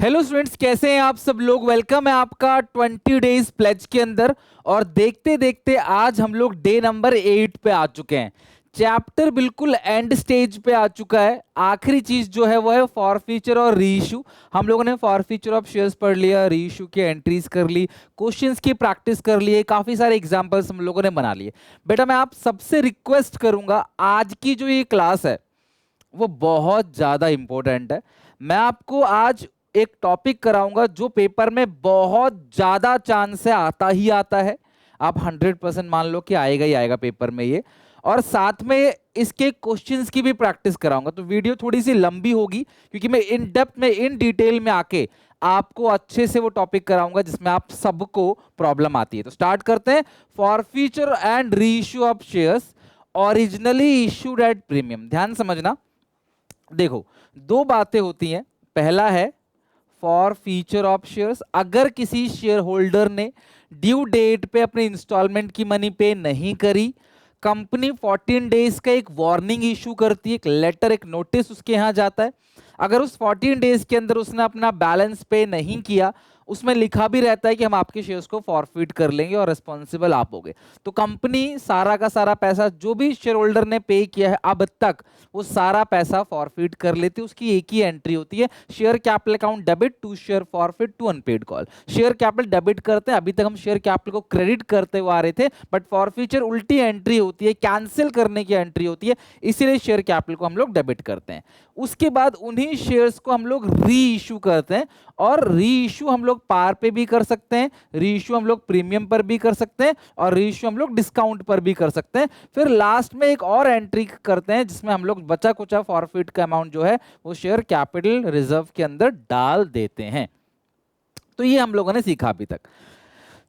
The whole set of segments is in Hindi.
हेलो स्टूडेंट्स, कैसे हैं आप सब लोग। वेलकम है आपका 20 डेज प्लेज के अंदर। और देखते देखते आज हम लोग डे नंबर 8 पे आ चुके हैं। चैप्टर बिल्कुल एंड स्टेज पे आ चुका है। आखिरी चीज जो है वो है फॉर फ्यूचर और री इशू। हम लोगों ने फॉर फ्यूचर ऑफ शेयर्स पढ़ लिया, री इशू की एंट्रीज कर ली, क्वेश्चंस की प्रैक्टिस कर लिए, काफी सारे एग्जांपल्स हम लोगों ने बना लिए। बेटा मैं आप सबसे रिक्वेस्ट करूंगा, आज की जो ये क्लास है वो बहुत ज्यादा इंपॉर्टेंट है। मैं आपको आज एक टॉपिक कराऊंगा जो पेपर में बहुत ज्यादा चांस है आता ही आता है। आप 100% मान लो कि आएगा ही आएगा पेपर में ये। और साथ में इसके क्वेश्चंस की भी प्रैक्टिस कराऊंगा। तो वीडियो थोड़ी सी लंबी होगी क्योंकि मैं इन डेप्थ में इन डिटेल में आके आपको अच्छे से वो टॉपिक कराऊंगा जिसमें आप सबको प्रॉब्लम आती है। तो स्टार्ट करते हैं। For future and re issue of shares originally issued at premium. ध्यान समझना। देखो, दो बातें होती हैं। पहला है फॉर फ्यूचर ऑफ शेयर्स। अगर किसी शेयर होल्डर ने ड्यू डेट पे अपने इंस्टॉलमेंट की मनी पे नहीं करी, कंपनी 14 डेज का एक वार्निंग इशू करती है, एक लेटर, एक नोटिस उसके यहां जाता है। अगर उस 14 डेज के अंदर उसने अपना बैलेंस पे नहीं किया, उसमें लिखा भी रहता है कि हम आपके शेयर्स को फॉरफिट कर लेंगे और रिस्पॉन्सिबल आप होगे। तो कंपनी सारा का सारा पैसा जो भी शेयर होल्डर ने पे किया है अब तक, वो सारा पैसा फॉरफिट कर लेती है। उसकी एक ही एंट्री होती है, share capital account debit to share forfeit to unpaid call. Share capital debit करते हैं, अभी तक हम शेयर कैपिटल को क्रेडिट करते हुए आ रहे थे, बट फॉर फ्यूचर उल्टी एंट्री होती है, कैंसिल करने की एंट्री होती है, इसीलिए शेयर कैपिटल को हम लोग डेबिट करते हैं। उसके बाद उन्हीं शेयर्स को हम लोग री इशू करते हैं। और री इशू हम लोग पार पे भी कर सकते हैं, री इशू हम लोग प्रीमियम पर भी कर सकते हैं, और री इशू हम लोग डिस्काउंट पर भी कर सकते हैं। फिर लास्ट में एक और एंट्री करते हैं जिसमें हम लोग बचा कुचा फॉरफिट का अमाउंट जो है वो शेयर कैपिटल रिजर्व के अंदर डाल देते हैं। तो ये हम लोगों ने सीखा अभी तक।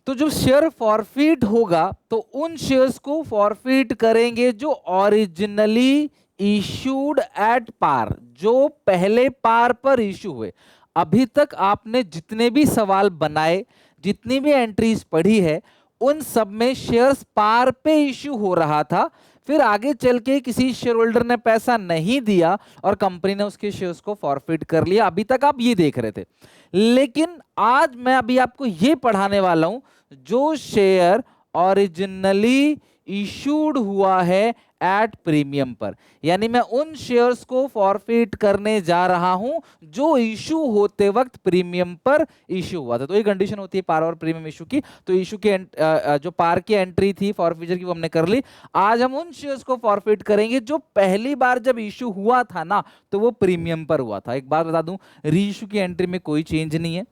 तो जो शेयर फॉरफिट होगा तो उन शेयर्स को फॉरफिट करेंगे जो ओरिजिनली इशूड एट पार, जो पहले पार पर इशू हुए। अभी तक आपने जितने भी सवाल बनाए, जितनी भी एंट्रीज पढ़ी है, उन सब में शेयर्स पार पे इशू हो रहा था। फिर आगे चल के किसी शेयर होल्डर ने पैसा नहीं दिया और कंपनी ने उसके शेयर्स को फॉरफिट कर लिया। अभी तक आप ये देख रहे थे। लेकिन आज मैं अभी आपको ये पढ़ाने वाला हूं जो शेयर ओरिजिनली इशूड हुआ है एट प्रीमियम पर। यानी मैं उन शेयर्स को फॉरफिट करने जा रहा हूं जो इशू होते वक्त प्रीमियम पर इशू हुआ था। तो ये कंडीशन होती है पार और प्रीमियम इशू की। तो इशू की जो पार की एंट्री थी फॉरफिचर की वो हमने कर ली। आज हम उन शेयर्स को फॉरफिट करेंगे जो पहली बार जब इशू हुआ था ना, तो वो प्रीमियम पर हुआ था। एक बात बता दूं, री इशू की एंट्री में कोई चेंज नहीं है।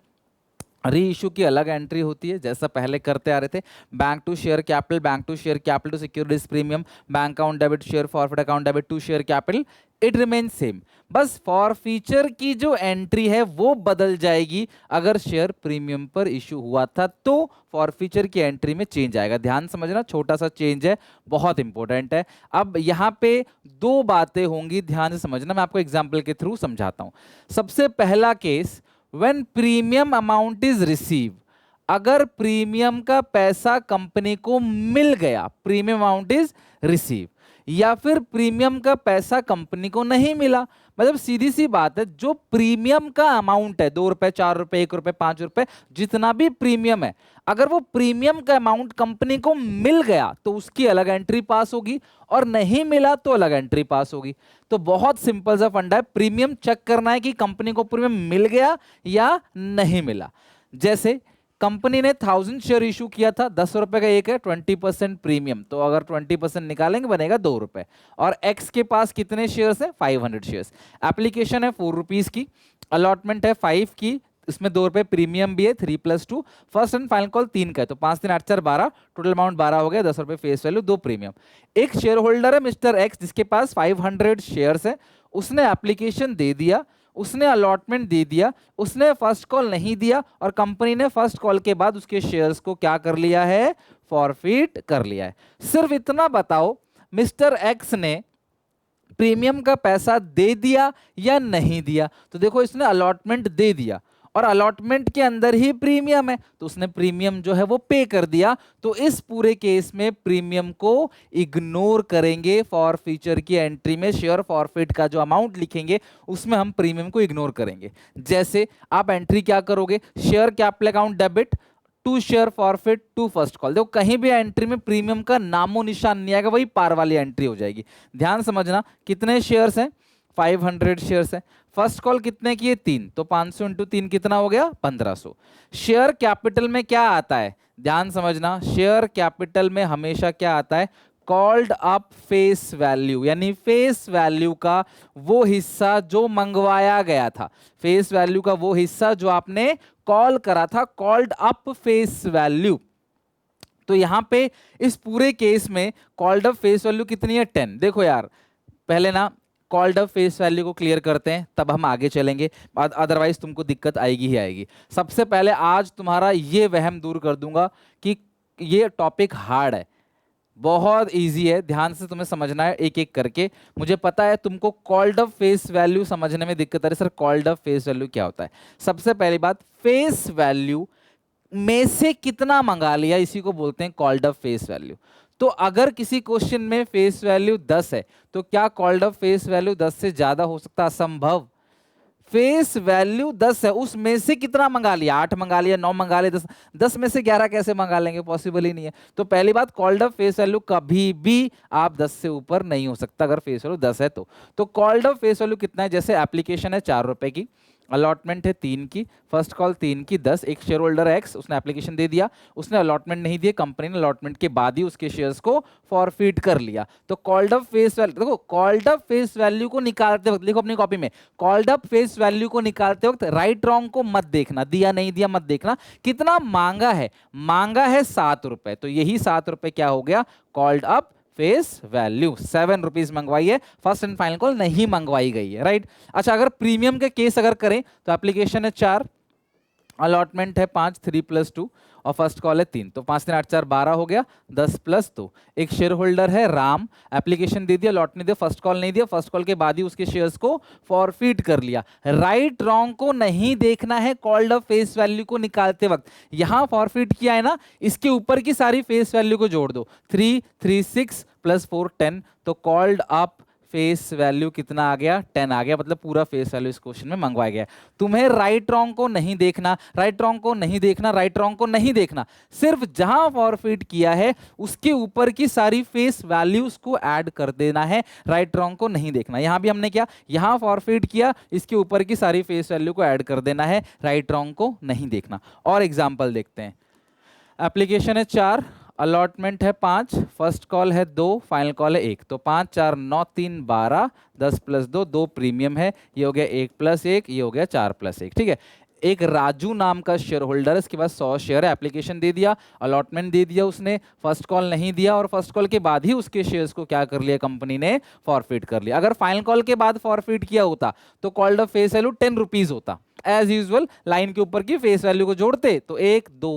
री इशू की अलग एंट्री होती है जैसा पहले करते आ रहे थे। Bank to share capital, bank to share capital to securities premium, bank account debit share forward account debit to share capital, it remain same. बस फॉर फ्यूचर की जो एंट्री है वो बदल जाएगी। अगर शेयर प्रीमियम पर इशू हुआ था तो फॉर फ्यूचर की एंट्री में चेंज आएगा। ध्यान समझना, छोटा सा चेंज है, बहुत इंपॉर्टेंट है। अब यहां पे दो बातें होंगी, ध्यान से समझना। मैं आपको एग्जाम्पल के थ्रू समझाता हूं। सबसे पहला case, when premium amount is receive. अगर प्रीमियम का पैसा कंपनी को मिल गया, प्रीमियम अमाउंट इज रिसीव, या फिर प्रीमियम का पैसा कंपनी को नहीं मिला। मतलब सीधी सी बात है, जो प्रीमियम का अमाउंट है, 2 रुपए, 4 रुपए, 1 रुपए, 5 रुपए, जितना भी प्रीमियम है, अगर वो प्रीमियम का अमाउंट कंपनी को मिल गया तो उसकी अलग एंट्री पास होगी, और नहीं मिला तो अलग एंट्री पास होगी। तो बहुत सिंपल सा फंडा है, प्रीमियम चेक करना है कि कंपनी को प्रीमियम मिल गया या नहीं मिला। जैसे कंपनी ने 1000 शेयर इशू किया था, 10 रुपए का एक है, 20% प्रीमियम, तो अगर 20% निकालेंगे बनेगा 2 रुपए। और एक्स के पास कितने शेयर्स हैं? 500 शेयर्स। एप्लीकेशन है 4 रुपीज की, अलॉटमेंट है 5 की, इसमें 2 रुपए प्रीमियम भी है, 3+2, फर्स्ट एंड फाइनल कॉल 3 का है, तो 5 3 8 4 12, टोटल अमाउंट 12 हो गया, 10 रुपए फेस वैल्यू, 2 प्रीमियम। एक शेयर होल्डर है मिस्टर एक्स जिसके पास 500 शेयर्स है, उसने एप्लीकेशन दे दिया, उसने अलॉटमेंट दे दिया, उसने फर्स्ट कॉल नहीं दिया, और कंपनी ने फर्स्ट कॉल के बाद उसके शेयर्स को क्या कर लिया है? फॉरफिट कर लिया है। सिर्फ इतना बताओ, मिस्टर एक्स ने प्रीमियम का पैसा दे दिया या नहीं दिया? तो देखो, इसने अलॉटमेंट दे दिया और अलॉटमेंट के अंदर ही प्रीमियम है तो उसने प्रीमियम जो है वो पे कर दिया। तो इस पूरे केस में प्रीमियम को इग्नोर करेंगे। फॉर फ्यूचर की एंट्री में शेयर फॉरफिट का जो अमाउंट लिखेंगे उसमें हम प्रीमियम को इग्नोर करेंगे। जैसे आप एंट्री क्या करोगे, share capital account debit to share forfeit to first call. देखो कहीं भी एंट्री में प्रीमियम का नामो निशान नहीं आएगा, वही पार वाली एंट्री हो जाएगी। ध्यान समझना, कितने शेयर्स हैं, 500 शेयर्स हैं। फर्स्ट कॉल कितने की है, 3, तो 500 इंटू 3 कितना हो गया, 1500। शेयर कैपिटल में क्या आता है, ध्यान समझना, शेयर कैपिटल में हमेशा क्या आता है, कॉल्ड अप फेस वैल्यू, यानी फेस वैल्यू का वो हिस्सा जो मंगवाया गया था, फेस वैल्यू का वो हिस्सा जो आपने कॉल करा था, कॉल्ड अप फेस वैल्यू। तो यहां पे इस पूरे केस में कॉल्ड अप फेस वैल्यू कितनी है, 10। देखो यार पहले ना कॉल्ड अप फेस वैल्यू को क्लियर करते हैं तब हम आगे चलेंगे, अदरवाइज तुमको दिक्कत आएगी ही आएगी। सबसे पहले आज तुम्हारा ये वहम दूर कर दूंगा कि ये टॉपिक हार्ड है, बहुत इजी है, ध्यान से तुम्हें समझना है एक एक करके। मुझे पता है तुमको कॉल्ड अप फेस वैल्यू समझने में दिक्कत आ रही है, sir called up face value क्या होता है। सबसे पहली बात, फेस वैल्यू में से कितना मंगा लिया, इसी को बोलते हैं कॉल्ड अप फेस वैल्यू। तो अगर किसी क्वेश्चन में फेस वैल्यू 10 है तो क्या कॉल्ड अप फेस वैल्यू 10 से ज्यादा हो सकता, असंभव। फेस वैल्यू 10 है, उसमें से कितना मंगा लिया, 8 मंगा लिया, 9 मंगा लिया, 10 में से 11 कैसे मंगा लेंगे, पॉसिबल ही नहीं है। तो पहली बात, कॉल्ड अप फेस वैल्यू कभी भी आप 10 से ऊपर नहीं हो सकता अगर फेस वैल्यू 10 है तो कॉल्ड अप फेस वैल्यू कितना है, जैसे एप्लीकेशन है 4 रुपए की, अलॉटमेंट है 3 की, फर्स्ट कॉल 3 की 10, एक शेयर होल्डर एक्स उसने एप्लीकेशन दे दिया, उसने अलॉटमेंट नहीं दिया, कंपनी ने अलॉटमेंट के बाद ही उसके शेयर्स को फॉरफिट कर लिया। तो कॉल्ड अप फेस वैल्यू, देखो कॉल्ड अप फेस वैल्यू को निकालते वक्त लिखो अपनी कॉपी में, कॉल्ड अप फेस वैल्यू को निकालते वक्त राइट रॉन्ग को मत देखना, दिया नहीं दिया मत देखना, कितना मांगा है, मांगा है 7 रुपए, तो यही 7 रुपए क्या हो गया, called up face value. 7 rupees मंगवाई है, फर्स्ट एंड फाइनल कॉल नहीं मंगवाई गई है, राइट। अच्छा अगर प्रीमियम के केस अगर करें तो एप्लीकेशन है 4, अलॉटमेंट है 5, 3 + 2 और फर्स्ट कॉल है 3, तो 5 3 8 4 12 हो गया, 10 + 2। एक शेयर होल्डर है राम, एप्लीकेशन दे दिया, अलॉट नहीं दिया, फर्स्ट कॉल नहीं दिया, फर्स्ट कॉल के बाद ही उसके शेयर्स को फॉरफिट कर लिया। राइट रॉन्ग को नहीं देखना है कॉल्ड अप फेस वैल्यू को निकालते वक्त, यहां फॉरफिट किया है ना, इसके ऊपर की सारी फेस वैल्यू को जोड़ दो, 3 3 6 + 4 10, तो कॉल्ड अप फेस वैल्यू कितना आ गया, 10 आ गया, मतलब पूरा फेस वैल्यू इस क्वेश्चन में मंगवाया गया। तुम्हें राइट रॉन्ग को नहीं देखना, राइट रॉन्ग को नहीं देखना, राइट रॉन्ग को नहीं देखना, सिर्फ जहां फॉरफिट किया है उसके ऊपर की सारी फेस वैल्यूज को ऐड कर देना है, राइट रॉन्ग को नहीं देखना। यहां भी हमने क्या, यहां फॉरफिट किया, इसके ऊपर की सारी फेस वैल्यू को ऐड कर देना है, राइट रॉन्ग को नहीं देखना। और एग्जाम्पल देखते हैं, एप्लीकेशन है 4, अलॉटमेंट है 5, फर्स्ट कॉल है 2, फाइनल कॉल है 1, तो 5 4 9 3 12, 10 + 2 2 प्रीमियम है, ये हो गया 1 + 1, ये हो गया 4 + 1, ठीक है। एक राजू नाम का शेयर होल्डर है, इसके पास 100 शेयर है, एप्लीकेशन दे दिया, अलॉटमेंट दे दिया उसने, फर्स्ट कॉल नहीं दिया और फर्स्ट कॉल के बाद ही उसके शेयर्स को क्या कर लिया, कंपनी ने फॉरफिट कर लिया। अगर फाइनल कॉल के बाद फॉरफिट किया होता तो called up face value 10 rupees होता, एज यूजुअल लाइन के ऊपर की फेस वैल्यू को जोड़ते तो 1 2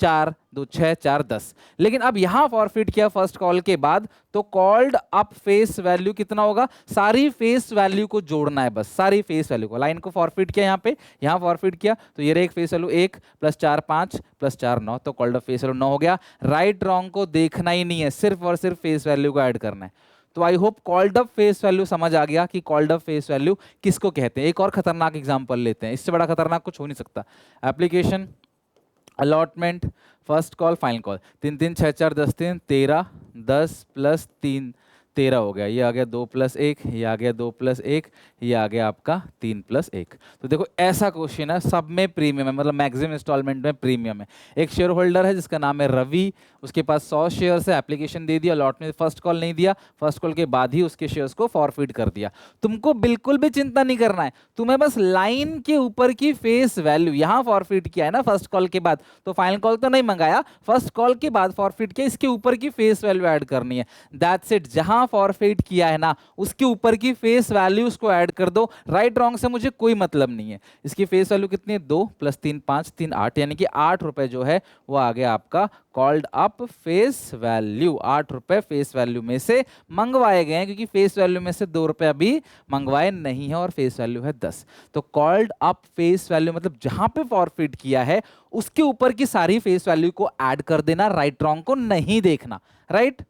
4 2 6 4 10, लेकिन अब यहां फॉरफिट किया फर्स्ट कॉल के बाद तो कॉल्ड अप फेस वैल्यू कितना होगा, सारी फेस वैल्यू को जोड़ना है, बस सारी फेस वैल्यू को, लाइन को फॉरफिट किया यहां पे, यहां फॉरफिट किया तो ये रहे एक फेस वैल्यू 1 + 4 5 + 4 9, तो कॉल्ड अप फेस वैल्यू 9 हो गया। राइट रॉन्ग को देखना ही नहीं है, सिर्फ और सिर्फ फेस वैल्यू को ऐड करना है। तो I hope called up face value समझ आ गया कि कॉल्ड अप फेस वैल्यू किसको कहते हैं। एक और खतरनाक एग्जांपल लेते हैं, इससे बड़ा खतरनाक कुछ हो नहीं सकता। Application, allotment, first call, final call, 3 3 6 4 10 3 13, 10 + 3 13 हो गया, ये आ गया 2 + 1, ये आ गया 2 + 1, ये आ गया आपका 3 + 1। तो देखो ऐसा क्वेश्चन है, सब में प्रीमियम है, मतलब मैक्सिमम इंस्टॉलमेंट में प्रीमियम है। एक शेयर होल्डर है जिसका नाम है रवि, उसके पास 100 शेयर्स है, एप्लीकेशन दे दिया, लॉट में फर्स्ट कॉल नहीं दिया, फर्स्ट कॉल के बाद ही उसके शेयर्स को फॉरफिट कर दिया। तुमको बिल्कुल भी चिंता नहीं करना है, तुम्हें बस लाइन के ऊपर की फेस वैल्यू, यहां फॉरफिट किया है ना फर्स्ट कॉल के बाद, तो फाइनल कॉल तो नहीं मंगाया, फर्स्ट कॉल के बाद फॉरफिट किया, इसके ऊपर की फेस वैल्यू ऐड करनी है, दैट्स इट। जहां जहां फॉरफिट किया है ना उसके ऊपर की फेस वैल्यू उसको ऐड कर दो। राइट रॉन्ग से मुझे कोई मतलब नहीं है। इसकी फेस वैल्यू कितनी है, 2 + 3 5 3 8, यानी कि 8 रुपए जो है वो आ गया आपका कॉल्ड अप फेस वैल्यू। 8 रुपए फेस वैल्यू में से मंगवाए गए हैं, क्योंकि फेस वैल्यू में से 2 रुपए अभी मंगवाए नहीं है और फेस वैल्यू है 10। तो कॉल्ड अप फेस वैल्यू मतलब जहां पे फॉरफिट किया है उसके ऊपर की सारी फेस वैल्यू को ऐड कर देना, राइट रॉन्ग को नहीं देखना। राइट,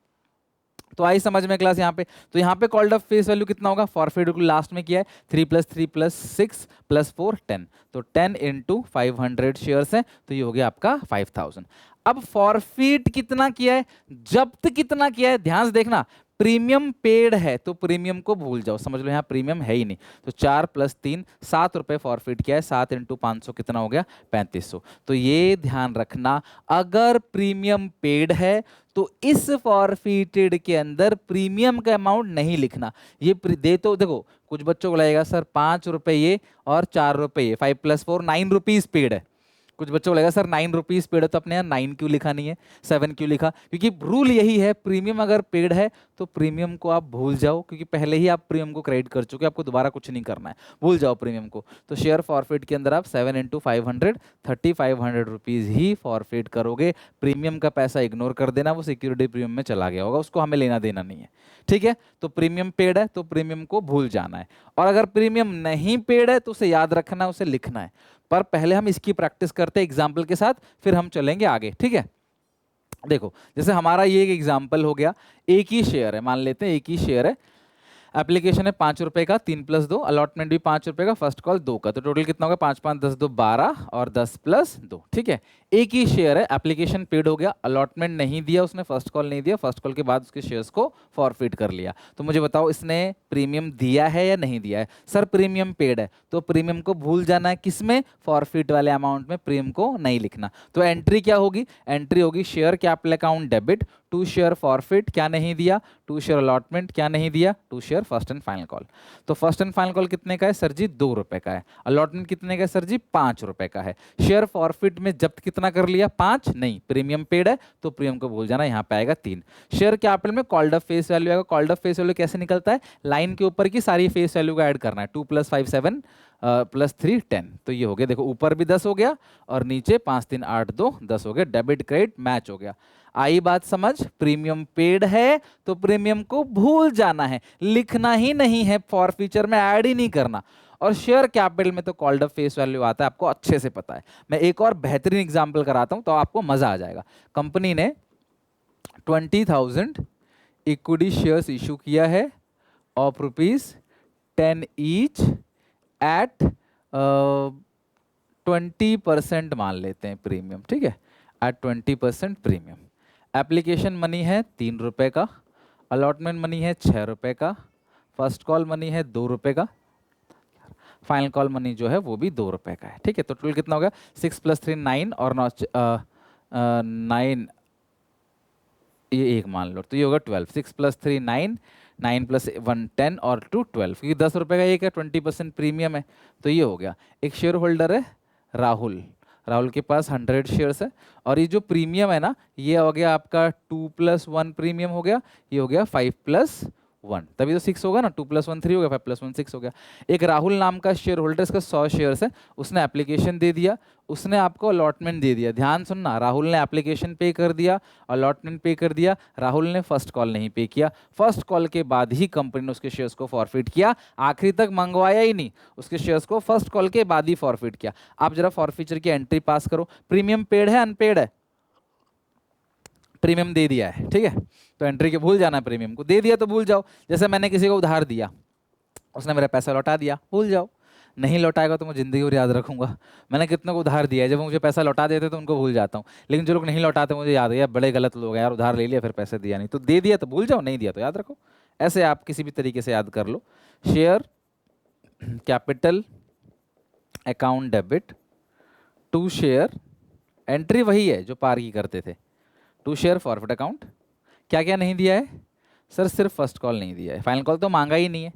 तो आई समझ में क्लास यहाँ पे। तो यहाँ पे कॉल्ड अप फेस वैल्यू कितना होगा, फॉरफिट लास्ट में किया है 3 + 3 + 6 + 4 10, तो 10 × 500 शेयर्स है, तो ये हो गया आपका 5000। अब फॉरफिट कितना किया है, जब्त कितना किया है, ध्यान से देखना। प्रीमियम पेड है तो प्रीमियम को भूल जाओ, समझ लो यहाँ प्रीमियम है ही नहीं। तो 4 + 3 7 रुपए फॉरफिट किया है, 7 × 500 कितना हो गया, 3500। तो ये ध्यान रखना, अगर प्रीमियम पेड है तो इस फॉरफिटेड के अंदर प्रीमियम का अमाउंट नहीं लिखना। ये दे तो देखो कुछ बच्चों को लगेगा सर 5 रुपए ये और 4 रुपए ये, 5 + 4 9 रुपीज पेड है। कुछ बच्चों को लगेगा सर 9 रुपीज पेड है तो अपने यहाँ 9 क्यों लिखा नहीं है, 7 क्यों लिखा, क्योंकि रूल यही है प्रीमियम अगर पेड है तो प्रीमियम को आप भूल जाओ, क्योंकि पहले ही आप प्रीमियम को क्रेडिट कर चुके, आपको दोबारा कुछ नहीं करना है, भूल जाओ प्रीमियम को। तो शेयर फॉरफिट के अंदर आप 7 × 500 3500 रुपीज ही फॉरफिट करोगे। प्रीमियम का पैसा इग्नोर कर देना, वो सिक्योरिटी प्रीमियम में चला गया होगा, उसको हमें लेना देना नहीं है। ठीक है, तो प्रीमियम पेड है तो प्रीमियम को भूल जाना है, और अगर प्रीमियम नहीं पेड है तो उसे याद रखना है, उसे लिखना है। पर पहले हम इसकी प्रैक्टिस करते हैं एग्जाम्पल के साथ, फिर हम चलेंगे आगे। ठीक है, देखो जैसे हमारा ये एक एग्जाम्पल हो गया, एक ही शेयर है, मान लेते हैं एक ही शेयर है, एप्लीकेशन है 5 रुपए का, 3 + 2, अलॉटमेंट भी 5 रुपए का, फर्स्ट कॉल 2 का, तो टोटल कितना होगा, 5 5 10 2 12 और 10 + 2। ठीक है, एक ही शेयर है, एप्लीकेशन पेड हो गया, अलॉटमेंट नहीं दिया उसने, फर्स्ट कॉल नहीं दिया, फर्स्ट कॉल के बाद उसके शेयर्स को फॉरफिट कर लिया। तो मुझे बताओ इसने प्रीमियम दिया है या नहीं दिया है। सर प्रीमियम पेड है तो प्रीमियम को भूल जाना है, किसमें, फॉरफिट वाले अमाउंट में प्रीमियम को नहीं लिखना। तो एंट्री क्या होगी, एंट्री होगी share capital account debit, 2 share forfeit क्या नहीं दिया, 2 शेयर अलॉटमेंट क्या नहीं दिया, 2 share first and final call. तो फर्स्ट एंड फाइनल कॉल कितने का है सर जी, 2 रुपए का है। अलॉटमेंट कितने का है सर जी, 5 रुपए का है। शेयर फॉरफिट में जब्त कितना कर लिया, 5 नहीं, प्रीमियम पेड है तो प्रीमियम को भूल जाना, यहाँ पे आएगा 3। शेयर कैपिटल में कॉल्ड अप फेस वैल्यू आएगा, कॉल्ड अप फेस वैल्यू कैसे निकलता है, लाइन के ऊपर की सारी फेस वैल्यू को ऐड करना है, 2 + 5 7 + 3 10। तो ये हो गया, देखो ऊपर भी 10 हो गया और नीचे 5 3 8 2 10 हो गया, डेबिट क्रेडिट मैच हो गया। आई बात समझ, प्रीमियम पेड है तो प्रीमियम को भूल जाना है, लिखना ही नहीं है, फॉरफीचर में ऐड ही नहीं करना। और शेयर कैपिटल में तो कॉल्ड अप फेस वैल्यू आता है, आपको अच्छे से पता है। मैं एक और बेहतरीन एग्जांपल कराता हूं तो आपको मजा आ जाएगा। कंपनी ने 20,000 इक्विटी शेयर्स इशू किया है ऑफ ₹10 ईच एट 20% मान लेते हैं प्रीमियम। ठीक है, एट 20% प्रीमियम। एप्लीकेशन मनी है 3 रुपए का, अलॉटमेंट मनी है 6 रुपए का, फर्स्ट कॉल मनी है 2 रुपए का, फाइनल कॉल मनी जो है वो भी 2 रुपए का है। ठीक है, तो टोटल कितना हो गया, 6 + 3 9 और 9 ये एक मान लो, तो ये होगा 12। 6 + 3 9, 9 + 1 10 और 2 12, क्योंकि 10 रुपए का एक है, 20% प्रीमियम है, तो ये हो गया। एक शेयर होल्डर है राहुल, राहुल के पास 100 शेयर्स है, और ये जो प्रीमियम है ना ये हो गया आपका 2 + 1 प्रीमियम हो गया, ये हो गया 5 + 1, तभी तो 6 होगा ना, 2 + 1 3 हो गया, 5 + 1 6 हो गया। एक राहुल नाम का शेयर होल्डर, इसका 100 शेयर्स है, उसने एप्लीकेशन दे दिया, उसने आपको अलॉटमेंट दे दिया। ध्यान सुनना, राहुल ने एप्लीकेशन पे कर दिया, अलॉटमेंट पे कर दिया, राहुल ने फर्स्ट कॉल नहीं पे किया। फर्स्ट कॉल के बाद ही कंपनी ने उसके शेयर्स को फॉरफिट किया, आखिरी तक मंगवाया ही नहीं, उसके शेयर्स को फर्स्ट कॉल के बाद ही फॉरफिट किया। आप जरा फॉरफीचर की एंट्री पास करो, प्रीमियम पेड है अनपेड है, प्रीमियम दे दिया है। ठीक है, तो एंट्री के भूल जाना है, प्रीमियम को दे दिया तो भूल जाओ। जैसे मैंने किसी को उधार दिया, उसने मेरा पैसा लौटा दिया, भूल जाओ। नहीं लौटाएगा तो मैं जिंदगी भर याद रखूंगा। मैंने कितनों को उधार दिया है, जब वो मुझे पैसा लौटा देते तो उनको भूल जाता हूँ, लेकिन जो लोग नहीं लौटाते मुझे याद है, यार बड़े गलत लोग हैं यार, उधार ले लिया फिर पैसे दिया नहीं, तो दे दिया तो भूल जाओ, नहीं दिया तो याद रखो। ऐसे आप किसी भी तरीके से याद कर लो। Share capital account debit, 2 share, entry वही है जो पार की करते थे, 2 शेयर फॉरफिट अकाउंट। क्या क्या नहीं दिया है सर, सिर्फ फर्स्ट कॉल नहीं दिया है, फाइनल कॉल तो मांगा ही नहीं है,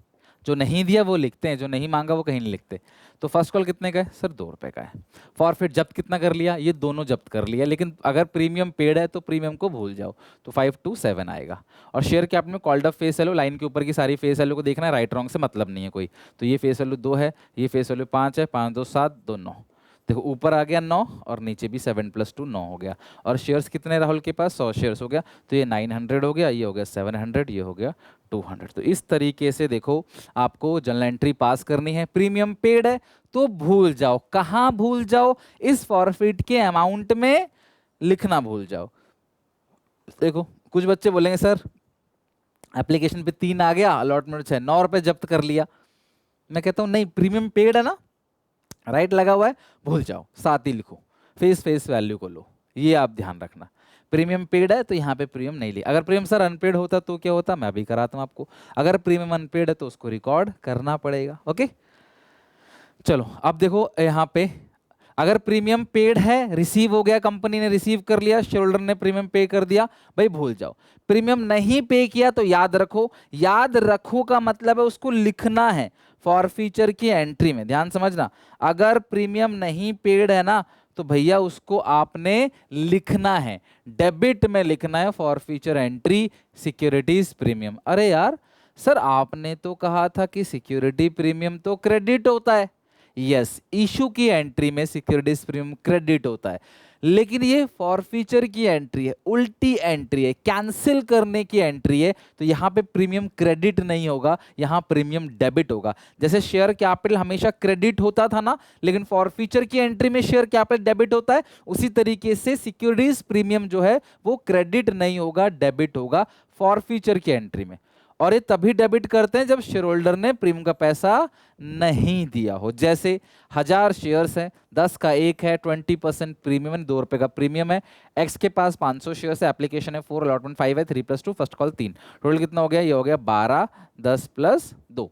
जो नहीं दिया वो लिखते हैं, जो नहीं मांगा वो कहीं नहीं लिखते। तो फर्स्ट कॉल कितने का है सर, 2 रुपए का है। फॉरफिट जब्त कितना कर लिया, ये दोनों जब्त कर लिया, लेकिन अगर प्रीमियम पेड है तो प्रीमियम को भूल जाओ, तो 527 आएगा। और शेयर कैपिटल में called up face value, line के ऊपर की सारी फेस वैल्यू को देखना है, राइट रॉन्ग से मतलब नहीं है कोई। तो ये फेस वैल्यू 2 है, ये फेस वैल्यू 5 है, 5 2 7 2 9। देखो ऊपर आ गया 9 और नीचे भी 7 + 2 9 हो गया। और शेयर्स कितने राहुल के पास, 100 शेयर्स हो गया, तो ये 900 हो गया, ये हो गया 700, ये हो गया 200। तो इस तरीके से देखो आपको जर्नल एंट्री पास करनी है। प्रीमियम पेड है तो भूल जाओ, कहाँ भूल जाओ, इस फॉरफिट के अमाउंट में लिखना भूल जाओ। देखो कुछ बच्चे बोलेंगे सर एप्लीकेशन पे 3 आ गया, अलॉटमेंट 6, 9 रुपए जब्त कर लिया। मैं कहता हूं नहीं, प्रीमियम पेड है ना, राइट लगा हुआ है, भूल जाओ, साथ ही लिखो, फेस वैल्यू को लो, ये आप ध्यान रखना। प्रीमियम पेड है तो यहाँ पे प्रीमियम नहीं लिया। अगर प्रीमियम सर अनपेड होता तो क्या होता, मैं अभी कराता हूँ आपको। अगर प्रीमियम अनपेड है तो उसको रिकॉर्ड करना पड़ेगा। ओके चलो अब देखो यहाँ पे अगर प्रीमियम पेड है, रिसीव हो गया, कंपनी ने रिसीव कर लिया, शेयर होल्डर ने प्रीमियम पे कर दिया, भाई भूल जाओ। प्रीमियम नहीं पे किया तो याद रखो, याद रखो का मतलब है उसको लिखना है फॉरफीचर की एंट्री में, ध्यान समझना। अगर प्रीमियम नहीं पेड है ना तो भैया उसको आपने लिखना है, डेबिट में लिखना है फॉरफीचर एंट्री सिक्योरिटीज प्रीमियम। अरे यार सर आपने तो कहा था कि सिक्योरिटी प्रीमियम तो क्रेडिट होता है। यस, इशू की एंट्री में सिक्योरिटीज प्रीमियम क्रेडिट होता है, लेकिन ये फॉरफीचर की एंट्री है, उल्टी एंट्री है, कैंसिल करने की एंट्री है, तो यहाँ पे प्रीमियम क्रेडिट नहीं होगा, यहाँ प्रीमियम डेबिट होगा। जैसे शेयर कैपिटल हमेशा क्रेडिट होता था ना, लेकिन फॉरफीचर की एंट्री में शेयर कैपिटल डेबिट होता है, उसी तरीके से सिक्योरिटीज प्रीमियम जो है वो क्रेडिट नहीं होगा, डेबिट होगा फॉरफीचर की एंट्री में। और ये तभी डेबिट करते हैं जब शेयर होल्डर ने प्रीमियम का पैसा नहीं दिया हो। जैसे 1000 शेयर्स हैं, 10 का 1 है, 20% प्रीमियम है, 2 रुपए का प्रीमियम है। एक्स के पास 500 शेयर्स है, एप्लीकेशन है 4, अलॉटमेंट 5 है, 3 + 2, फर्स्ट कॉल 3, टोटल कितना हो गया, ये हो गया 12, 10 + 2।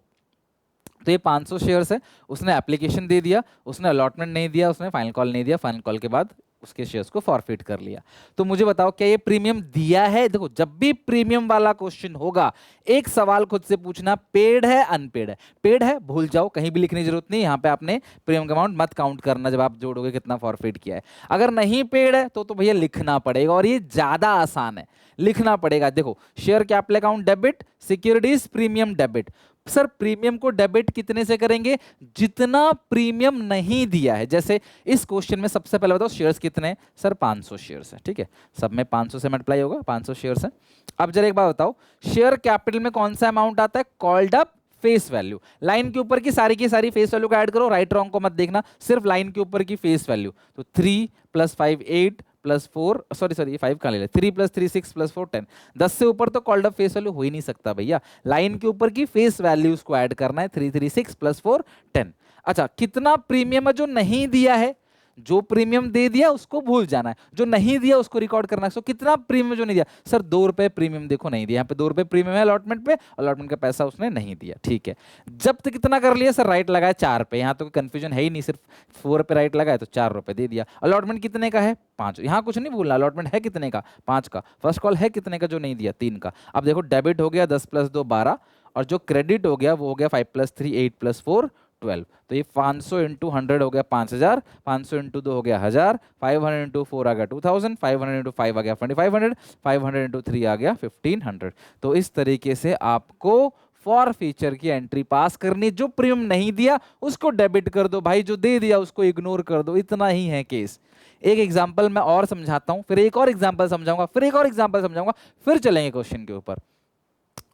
तो ये 500 शेयर्स है, उसने एप्लीकेशन दे दिया, उसने अलॉटमेंट नहीं दिया, उसने फाइनल कॉल नहीं दिया, फाइनल कॉल के बाद उसके शेयर्स को फॉरफिट कर लिया। तो मुझे बताओ क्या ये प्रीमियम दिया है? देखो जब भी प्रीमियम वाला क्वेश्चन होगा एक सवाल खुद से पूछना, पेड है अनपेड है। पेड है भूल जाओ, कहीं भी लिखने की जरूरत नहीं, यहाँ पे आपने प्रीमियम का अमाउंट मत काउंट करना जब आप जोड़ोगे कितना फॉरफिट किया है। अगर नहीं पेड है तो भैया लिखना पड़ेगा, और ये ज्यादा आसान है, लिखना पड़ेगा। देखो share capital account debit, securities premium debit. Sir premium को डेबिट कितने से करेंगे, जितना प्रीमियम नहीं दिया है। जैसे इस क्वेश्चन में सबसे पहले बताओ शेयर्स कितने हैं, सर 500 शेयर्स है, ठीक है, सब में 500 से मल्टीप्लाई होगा, 500 शेयर्स है। अब जरा एक बात बताओ, शेयर कैपिटल में कौन सा अमाउंट आता है, called up face value. Line के ऊपर की सारी फेस वैल्यू को ऐड करो, राइट रॉन्ग को मत देखना, सिर्फ लाइन के ऊपर की फेस वैल्यू। तो 3 + 5 8 + 4 सॉरी 5 कहाँ ले ले, 3 + 3 6 + 4 10, 10 से ऊपर तो कॉल्ड अप फेस वैल्यू हो ही नहीं सकता भैया। लाइन के ऊपर की फेस वैल्यूज को ऐड करना है, 3 3 6 + 4 10। अच्छा कितना प्रीमियम है जो नहीं दिया है, जो प्रीमियम दे दिया उसको भूल जाना है, जो नहीं दिया उसको रिकॉर्ड करना है। सो कितना प्रीमियम जो नहीं दिया, सर 2 रुपए प्रीमियम देखो नहीं दिया, यहाँ पे 2 रुपए प्रीमियम है अलॉटमेंट पे, अलॉटमेंट का पैसा उसने नहीं दिया, ठीक है। जब्त कितना कर लिया, सर राइट लगाया 4 पे, यहाँ तो कोई कंफ्यूजन है ही नहीं, सिर्फ 4 पे राइट लगाया तो 4 रुपए दे दिया। अलॉटमेंट कितने का है, 5, यहाँ कुछ नहीं भूलना, अलॉटमेंट है कितने का, 5 का। फर्स्ट कॉल है कितने का जो नहीं दिया, 3 का। अब देखो डेबिट हो गया 10 + 2 12, और जो क्रेडिट हो गया वो हो गया 5 + 3 8 + 4 12। तो ये 500 × 100 हो गया 5000, 500 × 2 हो गया 1000, 500 × 4 आ गया 2000, 500 × 5 आ गया 2500, 500 × 3 आ गया 1500। तो इस तरीके से आपको फॉर फीचर की एंट्री पास करनी, जो प्रीमियम नहीं दिया उसको डेबिट कर दो भाई, जो दे दिया उसको इग्नोर कर दो, इतना ही है केस। एक एग्जांपल मैं और समझाता हूं, फिर एक और एग्जांपल समझाऊंगा, फिर एक और एग्जांपल समझाऊंगा, फिर चलेंगे क्वेश्चन के ऊपर।